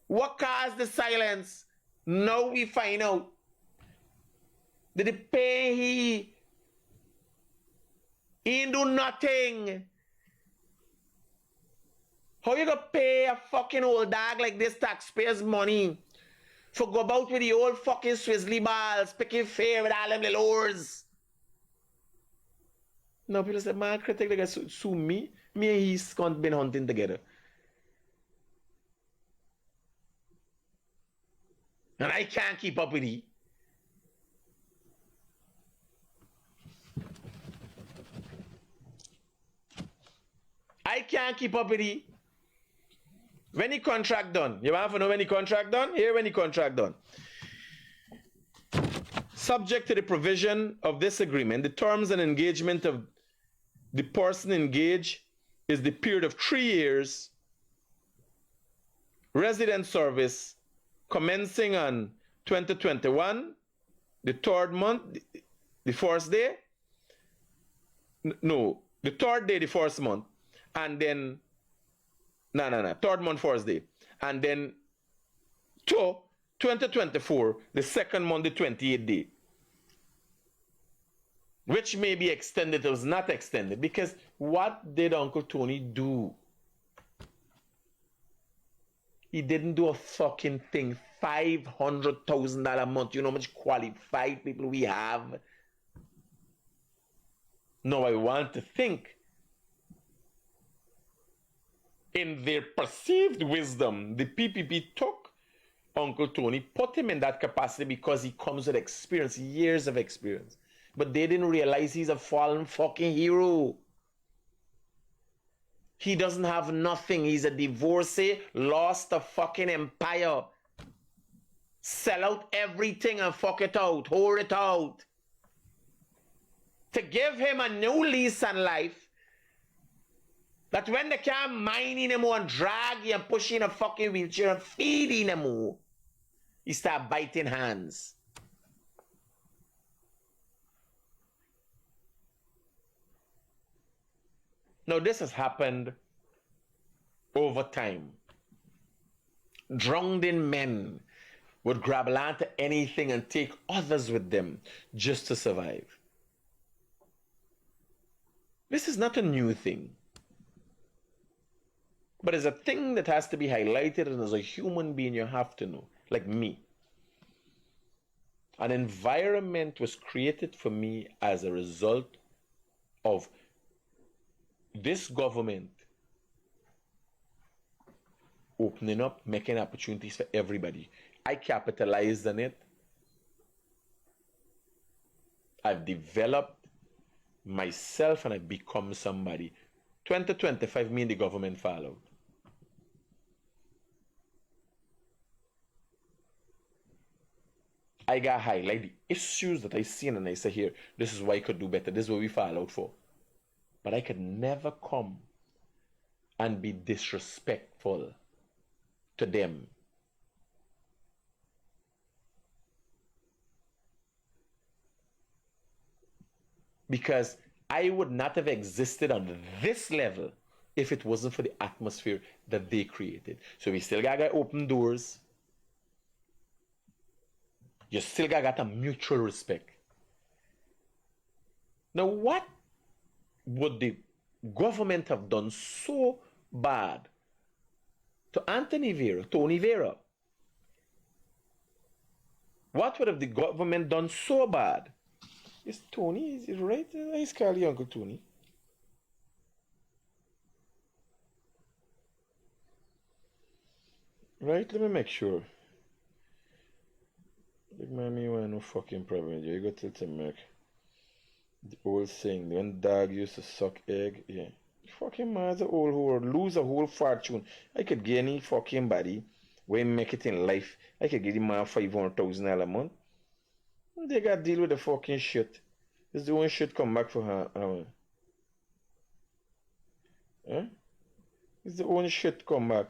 What caused the silence? Now we find out. Did he pay? He ain't do nothing. How you gonna pay a fucking old dog like this taxpayers' money for go about with the old fucking Swizzly balls, picking fair with all them little whores? Now people say, man, Critic, they gonna sue me. Me and he's been hunting together. And I can't keep up with he. I can't keep up with he. When the contract done? You want to know when the contract done? Here when the contract done. Subject to the provision of this agreement, the terms and engagement of the person engaged is the period of 3 years, resident service commencing on 2021, the 3rd month, the 1st day. No, the 3rd day, the 1st month. And then, no, 3rd month, 1st day. And then, to 2024, the 2nd month, the 28th day. Which may be extended, it was not extended. Because what did Uncle Tony do? He didn't do a fucking thing. $500,000 a month. You know how much qualified people we have? Now I want to think, in their perceived wisdom, the PPP took Uncle Tony, put him in that capacity because he comes with experience, years of experience. But they didn't realize he's a fallen fucking hero. He doesn't have nothing. He's a divorcee, lost a fucking empire. Sell out everything and fuck it out, hold it out. To give him a new lease on life, that when they can't mine anymore and drag you and push you in a fucking wheelchair and feed anymore, he start biting hands. Now this has happened over time. Drowning men would grab onto anything and take others with them just to survive. This is not a new thing. But it's a thing that has to be highlighted, and as a human being you have to know, like me. An environment was created for me as a result of this government opening up, making opportunities for everybody. I capitalized on it. I've developed myself and I've become somebody. 2025, me and the government followed. I got highlight the issues that I seen and I say, here, this is what I could do better. This is what we fall out for. But I could never come and be disrespectful to them. Because I would not have existed on this level if it wasn't for the atmosphere that they created. So we still gotta open doors. You still got a mutual respect. Now, what would the government have done so bad to Anthony Vera, Tony Vera? What would have the government done so bad? Is Tony, is it right? He's calling Uncle Tony. Right, let me make sure. Big man, me want no fucking problem. You go tell him, Merc. The old saying, when dog used to suck egg, yeah. Fucking man's a old whore, lose a whole fortune. I could get any fucking body, when make it in life. I could get him man $500,000 a month. They got to deal with the fucking shit. It's the only shit come back for her. Huh? It's the only shit come back.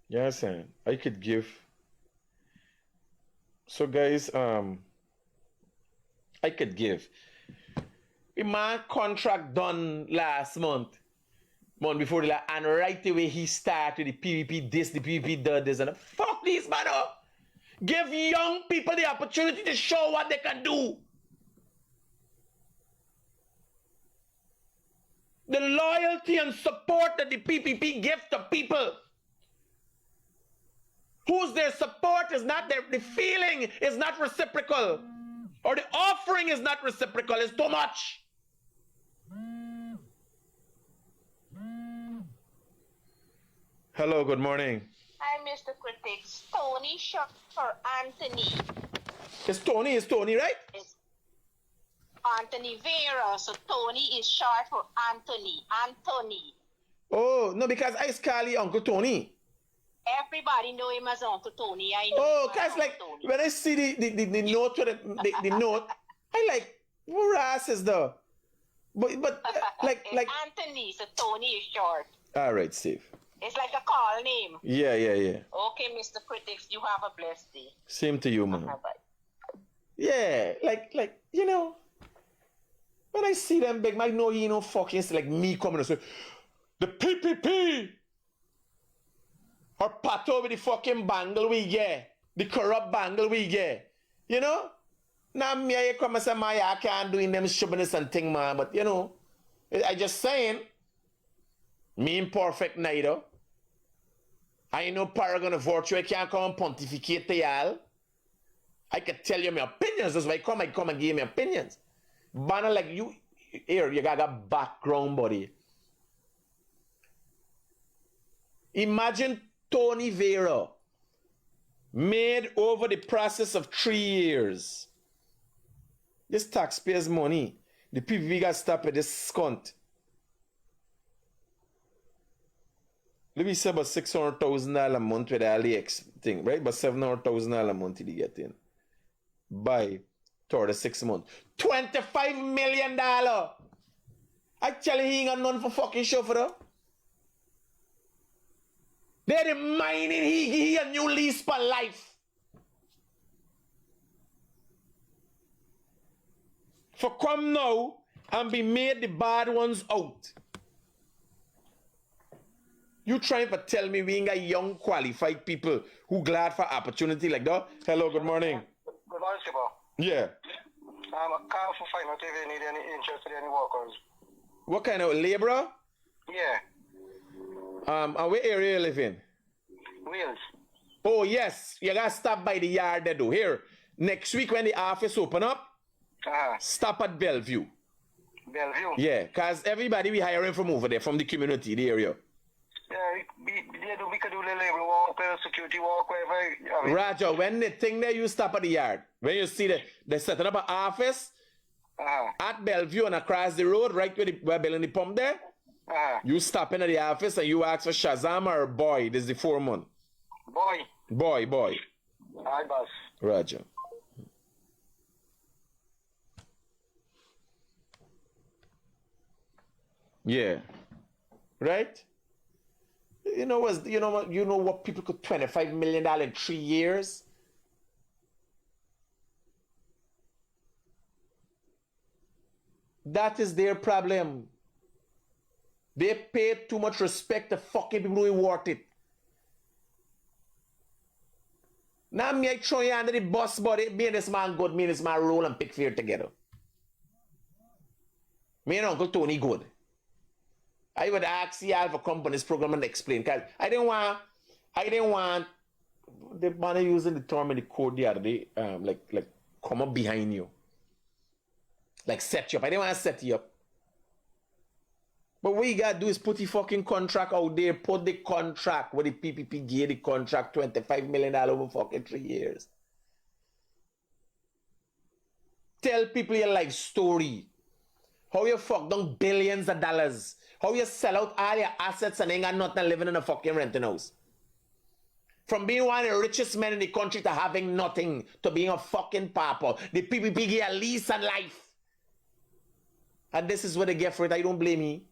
Yes, and I could give. So guys, I could give. My contract done last month before the last, and right away he started the PvP this, the PvP this, and fuck these man up. Give young people the opportunity to show what they can do. The loyalty and support that the PPP gives to people whose their support is not there, the feeling is not reciprocal, or the offering is not reciprocal, it's too much. Hello, good morning. Hi, Mr. Critic. Tony short for Anthony. It's Tony, right? It's Anthony Vera. So Tony is short for Anthony. Anthony. Oh, no, because I call you Uncle Tony. Everybody know him as Uncle Tony. I know. Oh, cause like Tony. When I see the note to the note, I like, what ass is the? But like Anthony. So Tony is short. All right, safe. It's like a call name. Yeah. Okay, Mr. Critics, you have a blessed day. Same to you, man. Bye-bye. Yeah, like you know, when I see them big, I know you know fucking it's like me coming and say, the PPP or pat over the fucking bangle we get, the corrupt bangle we get, you know. Now me I come and say, I can't do in them stubbornness and thing, man. But you know, I just saying, me imperfect neither. I know paragon of virtue. I can't come and pontificate to y'all. I can tell you my opinions. That's why I come and give you my opinions. Banner like you, here, you got a background, buddy. Imagine Tony Vera made over the process of 3 years. This taxpayers' money. The PPP got stopped at this scunt. Let me say about $600,000 a month with all the X thing, right? But $700,000 a month did he get in. By 36 months. $25 million. I tell you, he ain't got none for fucking show for that. They're the mining, he a new lease for life. For come now and be made the bad ones out. You trying to tell me we ain't got young qualified people who glad for opportunity like that? Hello, good morning. Good morning, Sibo. Yeah. I'm calling for find out if you need any interest in any workers. What kind of laborer? Yeah. And where area you live in? Wheels. Oh yes, you gotta stop by the yard there though. Here, next week when the office open up, stop at Bellevue. Bellevue? Yeah, cause everybody we hiring from over there, from the community, the area. Yeah, we could do the labor work, security work, whatever. Roger, when the thing there, you stop at the yard. When you see they're setting up an office at Bellevue and across the road, right where we're building the pump there, you stop in at the office and you ask for Shazam or Boy. This is the foreman. Boy. Hi, boss. Roger. Yeah. Right? You know what people could $25 million in 3 years? That is their problem. They pay too much respect to fucking people who ain't worth it. Now me I throw you under the bus, buddy. Me and this man good, me and this man roll and pick fear together. Me and Uncle Tony good. I would ask y'all for come on this program and explain. Cause I didn't want the man using the term in the code the other day, like come up behind you. Like set you up. I didn't want to set you up. But what you gotta do is put the fucking contract out there. Put the contract where the PPP gave the contract $25 million over fucking 3 years. Tell people your life story. How you fuck down billions of dollars. How you sell out all your assets and ain't got nothing living in a fucking renting house. From being one of the richest men in the country to having nothing to being a fucking pauper. The PPP give a lease on life. And this is what they get for it. I don't blame me.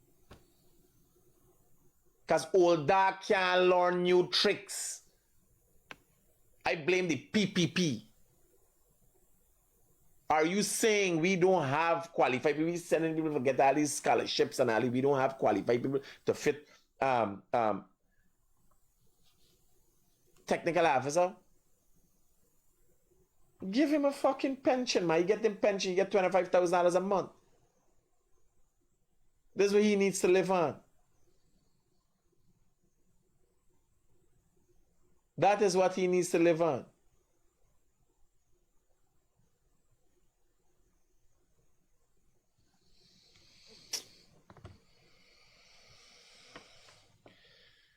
Because old dog can't learn new tricks. I blame the PPP. Are you saying we don't have qualified people? We sending people to get all these scholarships and all this. We don't have qualified people to fit technical officer? Give him a fucking pension, man. You get him pension, you get $25,000 a month. This is what he needs to live on. That is what he needs to live on.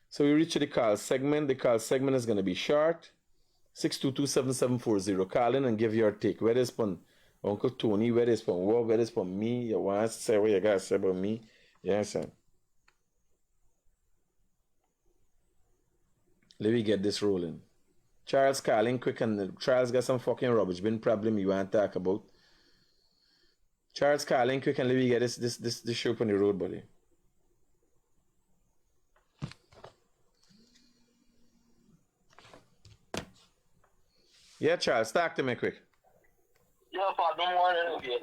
So we reach the call segment. The call segment is going to be short. 622-7740. Call in and give your take. Whether it's from Uncle Tony, whether it's from Wog, whether it's from me. You want to say what you got to say about me? Yes, sir. Let me get this rolling. Charles, call in quick, and Charles got some fucking rubbish bin problem you want to talk about. Charles, call in quick and let me get this show up on the road, buddy. Yeah, Charles, talk to me quick. Yeah, but don't worry again.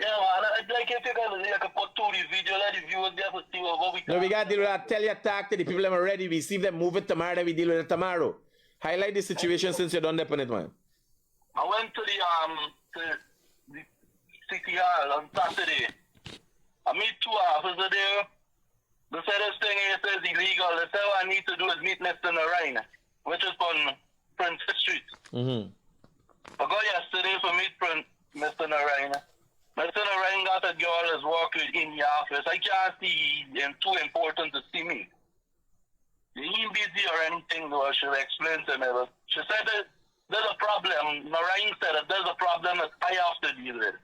Yeah, man, I'd like if you can put two the video, let the viewers there for see what we No, we got to deal with that. Tell you, talk to the people that are ready. We see them move it tomorrow, then we deal with it tomorrow. Highlight the situation since you're done up on it, man. I went to the city hall on Saturday. I meet two officers there. They said this thing here says illegal. They said what I need to do is meet Mr. Narayan, which is on Princess Street. I got yesterday for meet Mr. Narayan. Mr. Narayan got a girl that's working in the office. I can't see him too important to see me. He ain't busy or anything, though. I should explain to me. But she said that there's a problem. Narayan said that there's a problem that I have to deal with.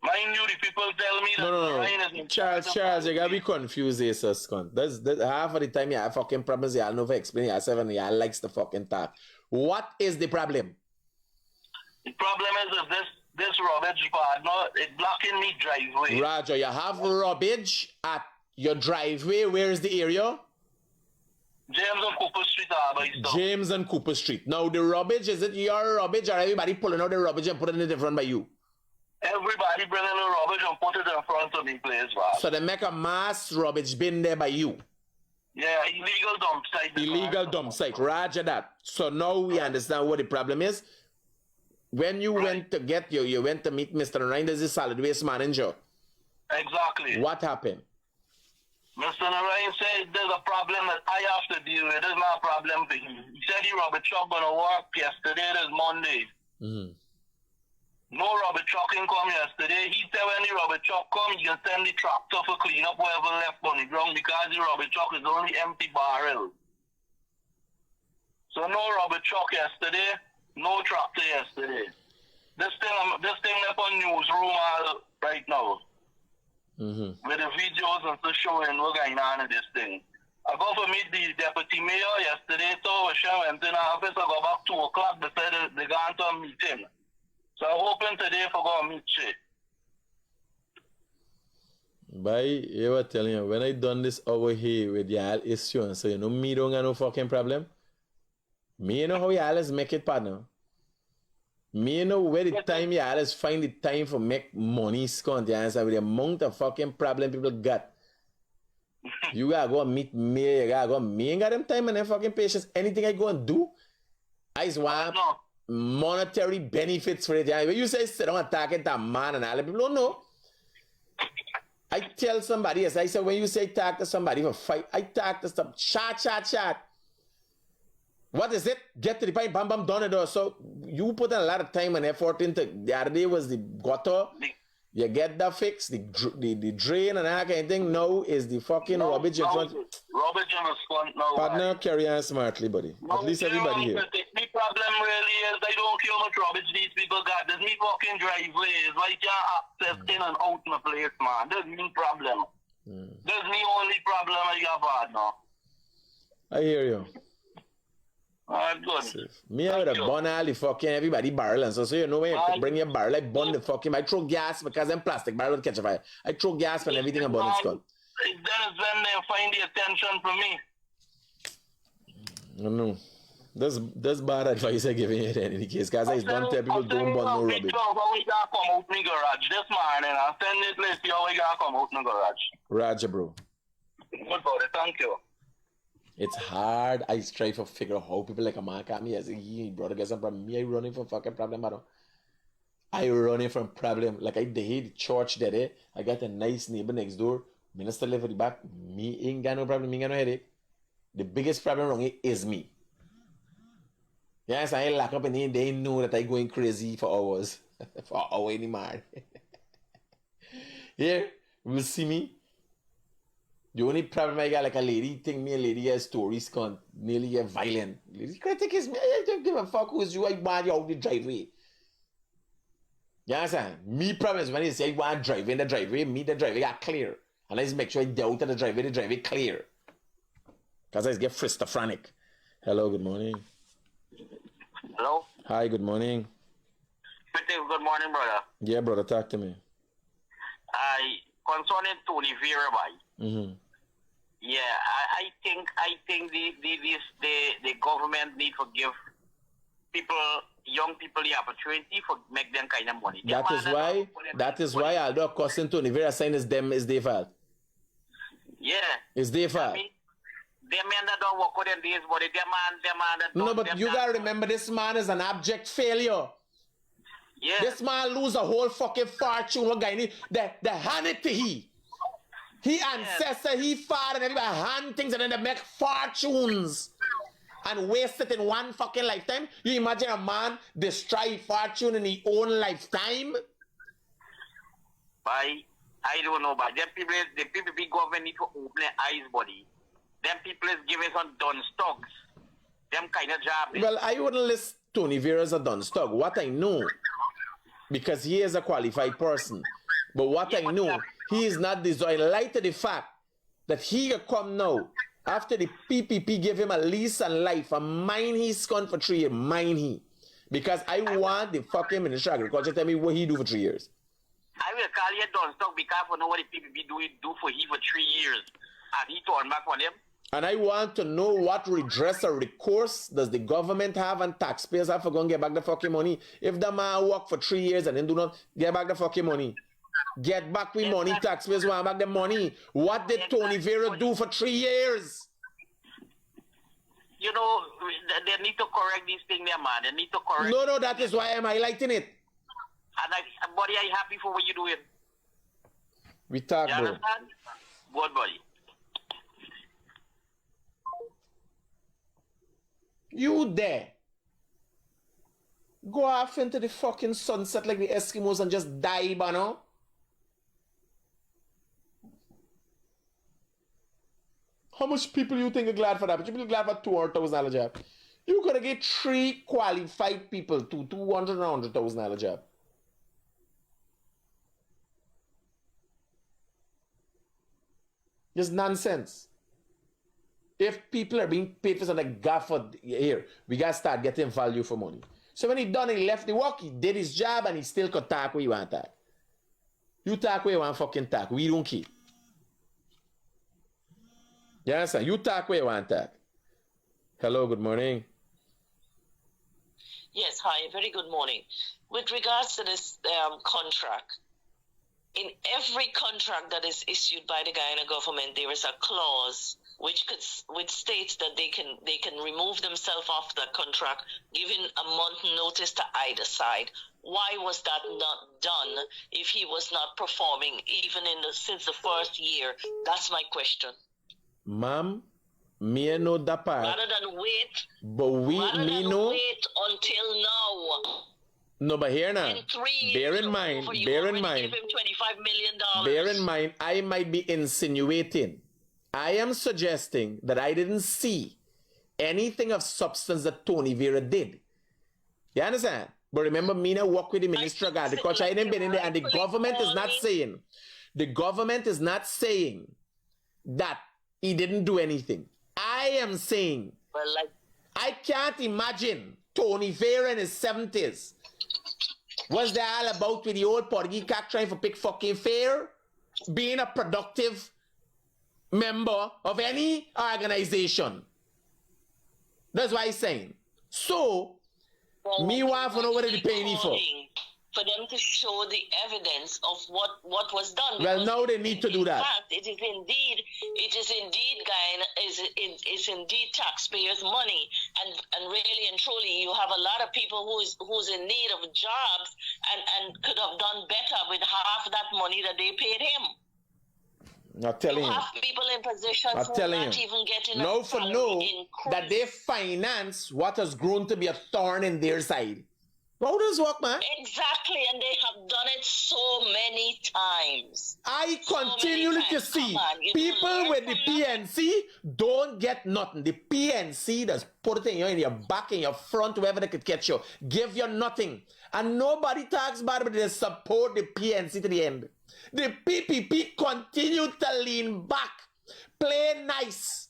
Mind you, the people tell me that Narayan is in Charles, you gotta be confused here, sir, Scott. That's half of the time you have fucking problems, y'all know for explain yourself and y'all likes the fucking talk. What is the problem? The problem is that this rubbish partner, it's blocking me driveway. Roger, you have rubbish at your driveway. Where is the area? James and Cooper Street, James and Cooper Street. Now, the rubbish, is it your rubbish or everybody pulling out the rubbish and putting it in front by you? Everybody bringing the rubbish and put it in front of the place, man. So they make a mass rubbish bin there by you? Yeah, illegal dump site. Illegal dump site, roger that. So now we understand what the problem is. When you went to get you went to meet Mr. Narayan, this is solid waste manager. Exactly. What happened? Mr. Narayan said there's a problem that I have to deal with. There's not a problem for him. He said the rubber truck gonna work yesterday, there's Monday. No rubber truck can come yesterday. He said when the rubber truck come, you can send the tractor for clean up whatever left on the ground because the rubber truck is only empty barrel. So no rubber truck yesterday, no tractor yesterday. This thing up on newsroom right now. With the videos and so showing what's going on in this thing. I go for meet the deputy mayor yesterday, so she went in the office. I go back 2 o'clock. They said they got to meet him. So I'm hoping today for go meet you. By you were telling you, when I done this over here with y'all issue, and so you know me don't got no fucking problem. Me you know how y'all is make it, partner. Me you know where the time y'all is find the time for make money scunt, you understand, with the amount of fucking problem people got. You gotta go meet me, you gotta go me ain't got them time and them fucking patience. Anything I go and do, I just want monetary benefits for it. When you say sit down and talk to a man and all the people don't know. I tell somebody, yes, I said when you say talk to somebody for fight, I talk to some chat. What is it? Get to the point, bam, bam, done it. So you put in a lot of time and effort into the other day was the gutter. You get that fixed, the drain and that kind of thing. Now is the fucking rubbish in front. Rubbish in the front now. Partner, carry on smartly, buddy. No, at least everybody here. The problem really is I don't care how much rubbish these people got. There's me fucking driveways. Why can't access in and out in the place, man? There's me problem. There's me only problem I got bad now. I hear you. Alright, good. Me, I would have burned all the fucking everybody barrel and so you know when you bring your barrel, I burn the fucking, I throw gas because I'm plastic barrel would catch a fire. I throw gas and everything about it, Scott. Then they find the attention for me. No. That's bad advice I giving you in any case, guys. I don't tell people don't burn no rubbish. How we gonna come out my garage this morning? I send it list how we gonna come out my garage. Roger, bro. Good about it, thank you. It's hard. I try to figure out how people like a man at me as a brother get some problem. Me, I running from fucking problem, man. I running from problem. Like I did the church that day. I got a nice neighbor next door. Minister live at the back. Me ain't got no problem. Me ain't got no headache. The biggest problem wrong is me. Yes, I lock up and they know that I going crazy for hours. For hours anymore. Here, you will see me. The only problem I got, like a lady think me a lady has stories can nearly get violent. Lady critic is me. I don't give a fuck who's you. I want you out the driveway. You understand? Me problem is when you say I want to drive in the driveway, me the driveway got clear. And I just make sure I get out of the driveway clear. Because I get fristophrenic. Hello, good morning. Hello? Hi, good morning. Good morning, brother. Yeah, brother, talk to me. Concerning Tony Vera, Mm-hmm. yeah, I think the government need to give young people the opportunity for make them kind of money. That is why although cousin Tony Vera sign is their fault. Yeah. It's their fault. I mean, them men that don't work with them days, but them man that don't. No, but you gotta remember this man is an abject failure. Yeah. This man lose a whole fucking fortune. What guy need the hand it to he. He ancestor, he father, and everybody hand things and then they make fortunes and waste it in one fucking lifetime. You imagine a man destroy fortune in his own lifetime? I don't know, but the PPP government need to open their eyes, buddy. Them people is giving some done stocks. Them kind of job. Well, I wouldn't list Tony Vera as a done stock. What I know, because he is a qualified person, but what I know, he is not designed. In light of the fact that he can come now, after the PPP gave him a lease on life, and mine he's gone for 3 years, mine he. Because I want the fucking Minister of Agriculture to tell me what he do for 3 years. I will call you done stock because I know what the PPP do for he for 3 years. And he turned back on him. And I want to know what redress or recourse does the government have and taxpayers have for going to get back the fucking money. If the man work for 3 years and then do not get back the fucking money. Get back with money, taxpayers want back the money. What did Tony Vera do for 3 years? You know, they need to correct this thing there, man. They need to correct. No, that is why I'm highlighting it. And buddy, I'm happy for what you're doing. We talk, you bro. Understand? Good, buddy. You there. Go off into the fucking sunset like the Eskimos and just die, Bano. How much people you think are glad for that? But you people glad for $200,000 job. You gotta get 3 qualified people to $200,000 and $100,000 job. Just nonsense. If people are being paid for something like Gafford here, we gotta start getting value for money. So when he done, he left the work, he did his job, and he still could talk where you want to talk. You talk where you want fucking talk. We don't care. You understand? You talk where you want to talk. Hello, good morning. Yes, hi, very good morning. With regards to this contract, in every contract that is issued by the Guyana government, there is a clause which states that they can remove themselves off the contract, giving a month notice to either side. Why was that not done if he was not performing even since the first year? That's my question. Ma'am, me know that part. Rather than wait. But me know. Wait until now. No, but here now. In 3 years, bear in mind. Give him $25 million. Bear in mind, I might be insinuating. I am suggesting that I didn't see anything of substance that Tony Vera did. You understand? But remember, me now work with the Minister of Agriculture. I didn't been in there, and the government is not saying. The government is not saying that he didn't do anything. I am saying, I can't imagine Tony Vera in his 70s. Was that all about with the old Portuguese cat trying to pick fucking fair? Being a productive member of any organization. That's what he's saying. So, me want to know what they're paying me for. For them to show the evidence of what was done. Well, now they need to do that. In fact, it is indeed, it's indeed taxpayers' money, and really and truly, you have a lot of people who's in need of jobs and could have done better with half that money that they paid him. I'm telling you. Have people in positions who are not even getting no a for salary no increase. that they finance what has grown to be a thorn in their side. How does it work, man? Exactly, and they have done it so many times. I continually to see people with the PNC don't get nothing. The PNC does put it in your back, in your front, wherever they could catch you. Give you nothing. And nobody talks about it, but they support the PNC to the end. The PPP continue to lean back, play nice,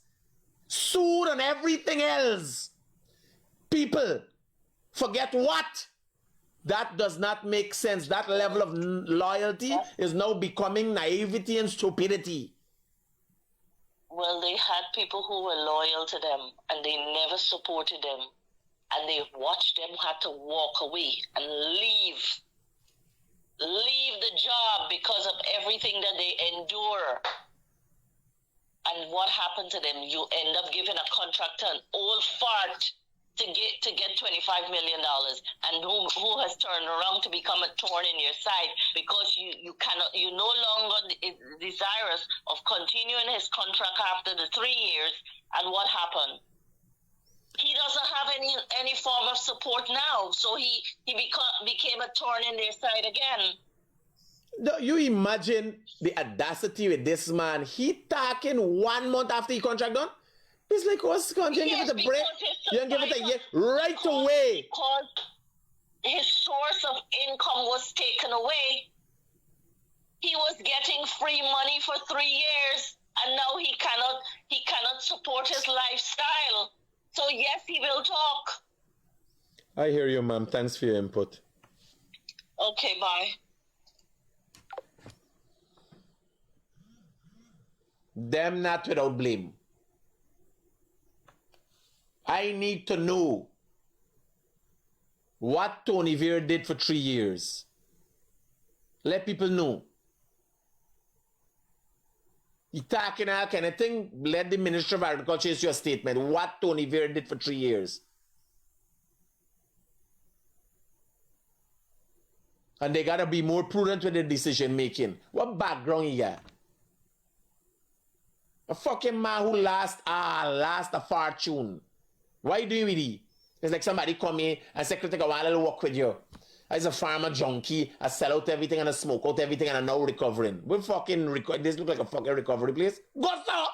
suit and everything else. People, forget what? That does not make sense. That level of loyalty is now becoming naivety and stupidity. Well, they had people who were loyal to them, and they never supported them. And they watched them had to walk away and leave the job because of everything that they endure. And what happened to them? You end up giving a contract to an old fart to get $25 million, and who has turned around to become a thorn in your side because you no longer desirous of continuing his contract after the 3 years. And what happened? He doesn't have any form of support now, so he became a thorn in their side again. You imagine the audacity with this man? He talking 1 month after he contract done. He's like, what's going to give it a break? You can give it a year right away. Because his source of income was taken away. He was getting free money for 3 years, and now he cannot support his lifestyle. So yes, he will talk. I hear you, ma'am. Thanks for your input. Okay, bye. Them not without blame. I need to know what Tony Vera did for 3 years. Let people know. You talking all kind of thing, let the Minister of Agriculture issue a statement. What Tony Vera did for 3 years. And they gotta be more prudent with their decision making. What background you got? A fucking man who lost a fortune. Why you doing with it? It's like somebody come in and say, Critic, I want a little work with you. As a farmer junkie, I sell out everything and I smoke out everything and I'm now recovering. We fucking this look like a fucking recovery place. Go stop!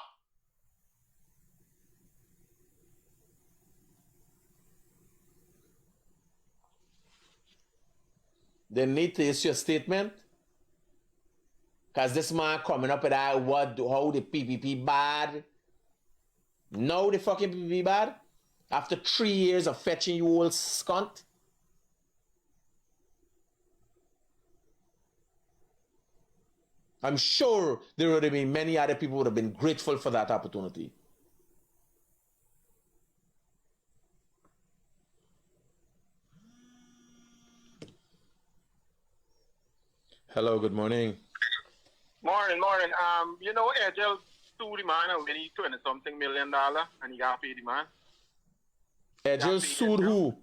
They need to issue a statement. Because this man coming up with that, how the PPP bad. Now the fucking PPP bad. After 3 years of fetching you old scunt. I'm sure there would have been many other people who would have been grateful for that opportunity. Hello, good morning. Morning. You know, Edgel sued the man already $20-something million, and he got paid the man. Edgel sued who?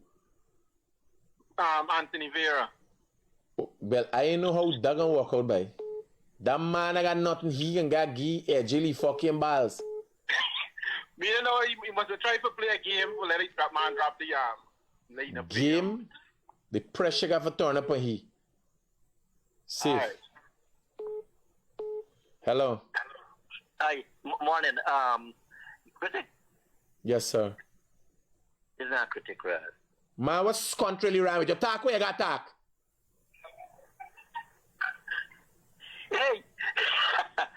Anthony Vera. Well, I know how that gonna work out by. That man I got nothing. He can get give Edgel fucking balls. Me, you know, he must have tried to play a game to let man drop the game. The pressure got to turn up on he. Safe. Right. Hello. Hi, morning. Critic? Yes, sir. It's not Critic, right? Man, what's contrarily wrong with you? Talk where you got talk. Hey!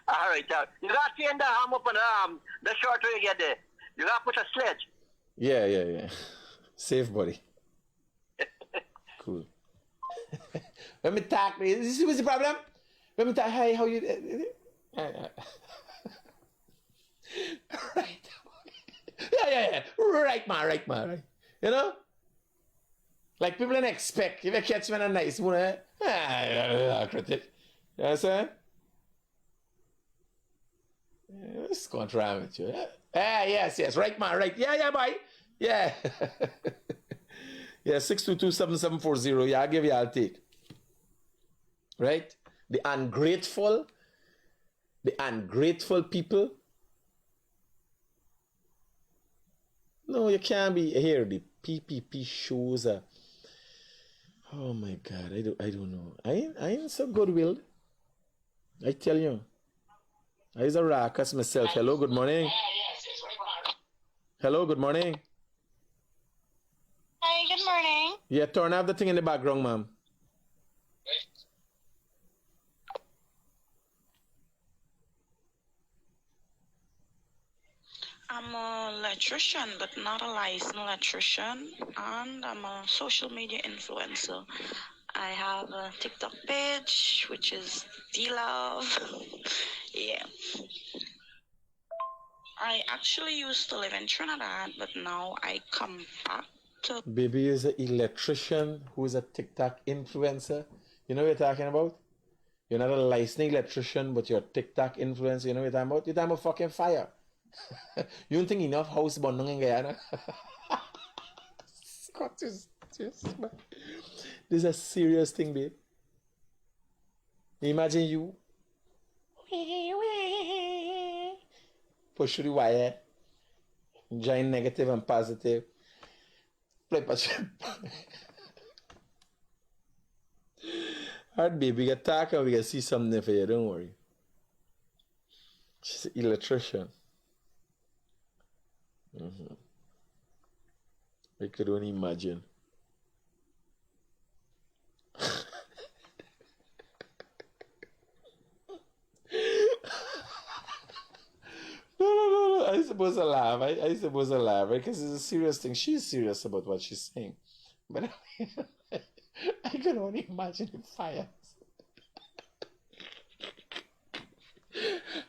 All right, you got to end the arm up on the short way you get there. You got to put a sledge. Yeah. Safe, buddy. Cool. Let me talk. This was the problem. Let me talk. Hi, how you? Right. Yeah. Right, man. Right. You know? Like people don't expect. If you catch me in a nice mood, critic. You know what I'm saying? What's going on with you? Yes. Right, man. Right. Yeah, boy. Yeah. Yeah, 622-7740. Yeah, I'll give you, I'll take. Right? The ungrateful people. No, you can't be here. The PPP shows are. Oh my God, I don't know. I ain't so good-willed. I tell you. I's a raucous myself. Hello, good morning. Hello, good morning. Hi, good morning. Yeah, turn off the thing in the background, ma'am. I'm an electrician, but not a licensed electrician, and I'm a social media influencer. I have a TikTok page, which is D-Love. Yeah. I actually used to live in Trinidad, but now I come back to... Baby is an electrician who is a TikTok influencer. You know what you're talking about? You're not a licensed electrician, but you're a TikTok influencer. You know what you're talking about? You're talking about fucking fire. You don't think enough house bonding in Guyana? Scott is just, man. This is a serious thing, babe. Imagine you push through the wire, join negative and positive, flip a chip. Alright, baby, we can talk and we can see something for you, don't worry. She's an electrician. I could only imagine. No. I suppose to laugh. I suppose to laugh, right? Because it's a serious thing. She's serious about what she's saying. But I can only imagine the fires.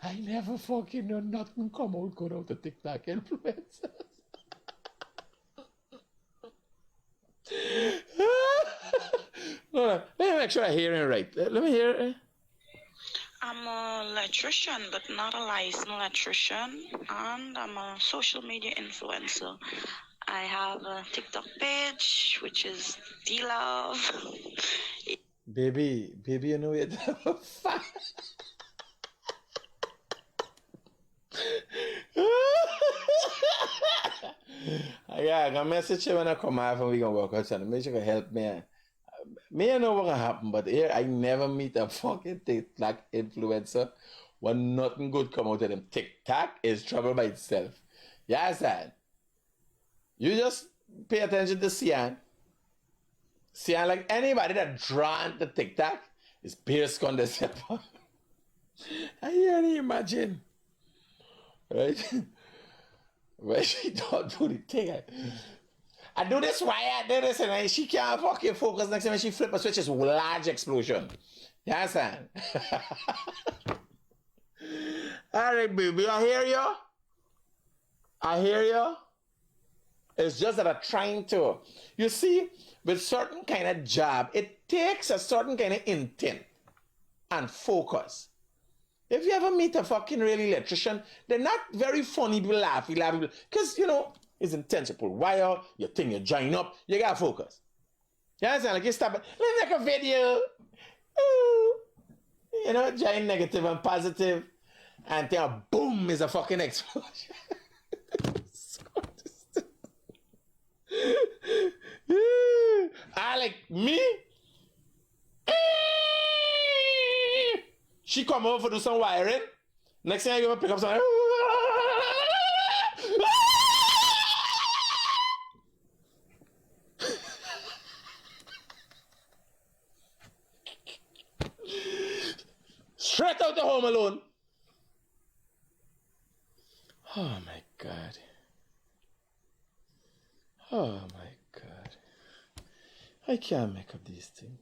I never fucking know nothing come out good out of TikTok influencers. No, let me make sure I hear it right. Let me hear it. I'm an electrician, but not a licensed electrician, and I'm a social media influencer. I have a TikTok page, which is D-Love. Baby, you know you're fine. I got a message when I come out and we gonna work out something. Make sure you can help me. Me, I know what's gonna happen, but here I never meet a fucking TikTok influencer when nothing good come out of them. TikTok is trouble by itself. Yes, that. You just pay attention to Sian. Sian, like anybody that drawn to TikTok is Pierce Condescending. I can't imagine. Right? Where she don't do the thing. I do this, why I do this, and she can't fucking focus. Next time she flip a switch, it's a large explosion. You understand? Alright, baby, I hear you. It's just that I'm trying to. You see, with certain kind of job, it takes a certain kind of intent and focus. If you ever meet a fucking real electrician, they're not very funny people laughy. Because, you know, it's intense. You pull wire, you think you join up, you gotta focus. You understand? Like you stop it, let's make a video. Ooh. You know, join negative and positive, and then boom is a fucking explosion. Like me? She come over to do some wiring. Next thing I go pick up some. Straight out the Home Alone. Oh my God. Oh my God. I can't make up these things.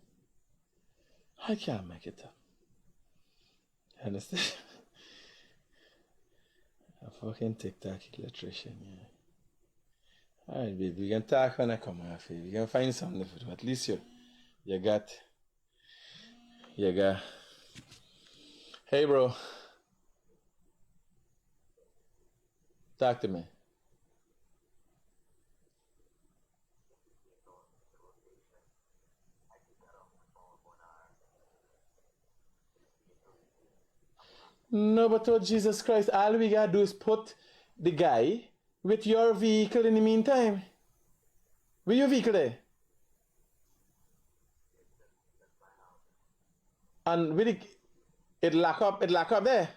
I can't make it up. Understand? A fucking TikTok electrician, yeah. Alright, baby, we can talk when I come off here. We can find something for you. At least you got. Hey, bro. Talk to me. No, but oh Jesus Christ, all we gotta do is put the guy with your vehicle in the meantime. Where your vehicle there? And with it lock up there.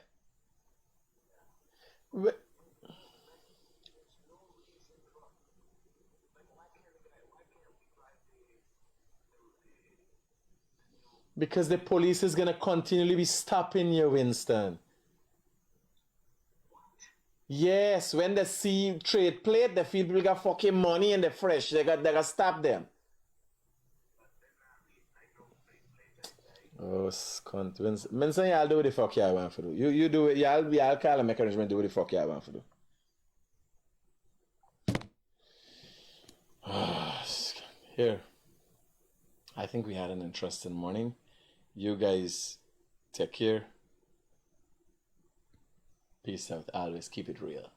Because the police is gonna continually be stopping you, Winston. Yes, when they see trade plate, they feel people got fucking money and they're fresh. They got stop them. Oh, cunt. Winston, y'all do what the fuck y'all want to do. You do it. Y'all call a mechanism do what the fuck y'all want to do. Here. I think we had an interesting morning. You guys take care. Peace out. Always keep it real.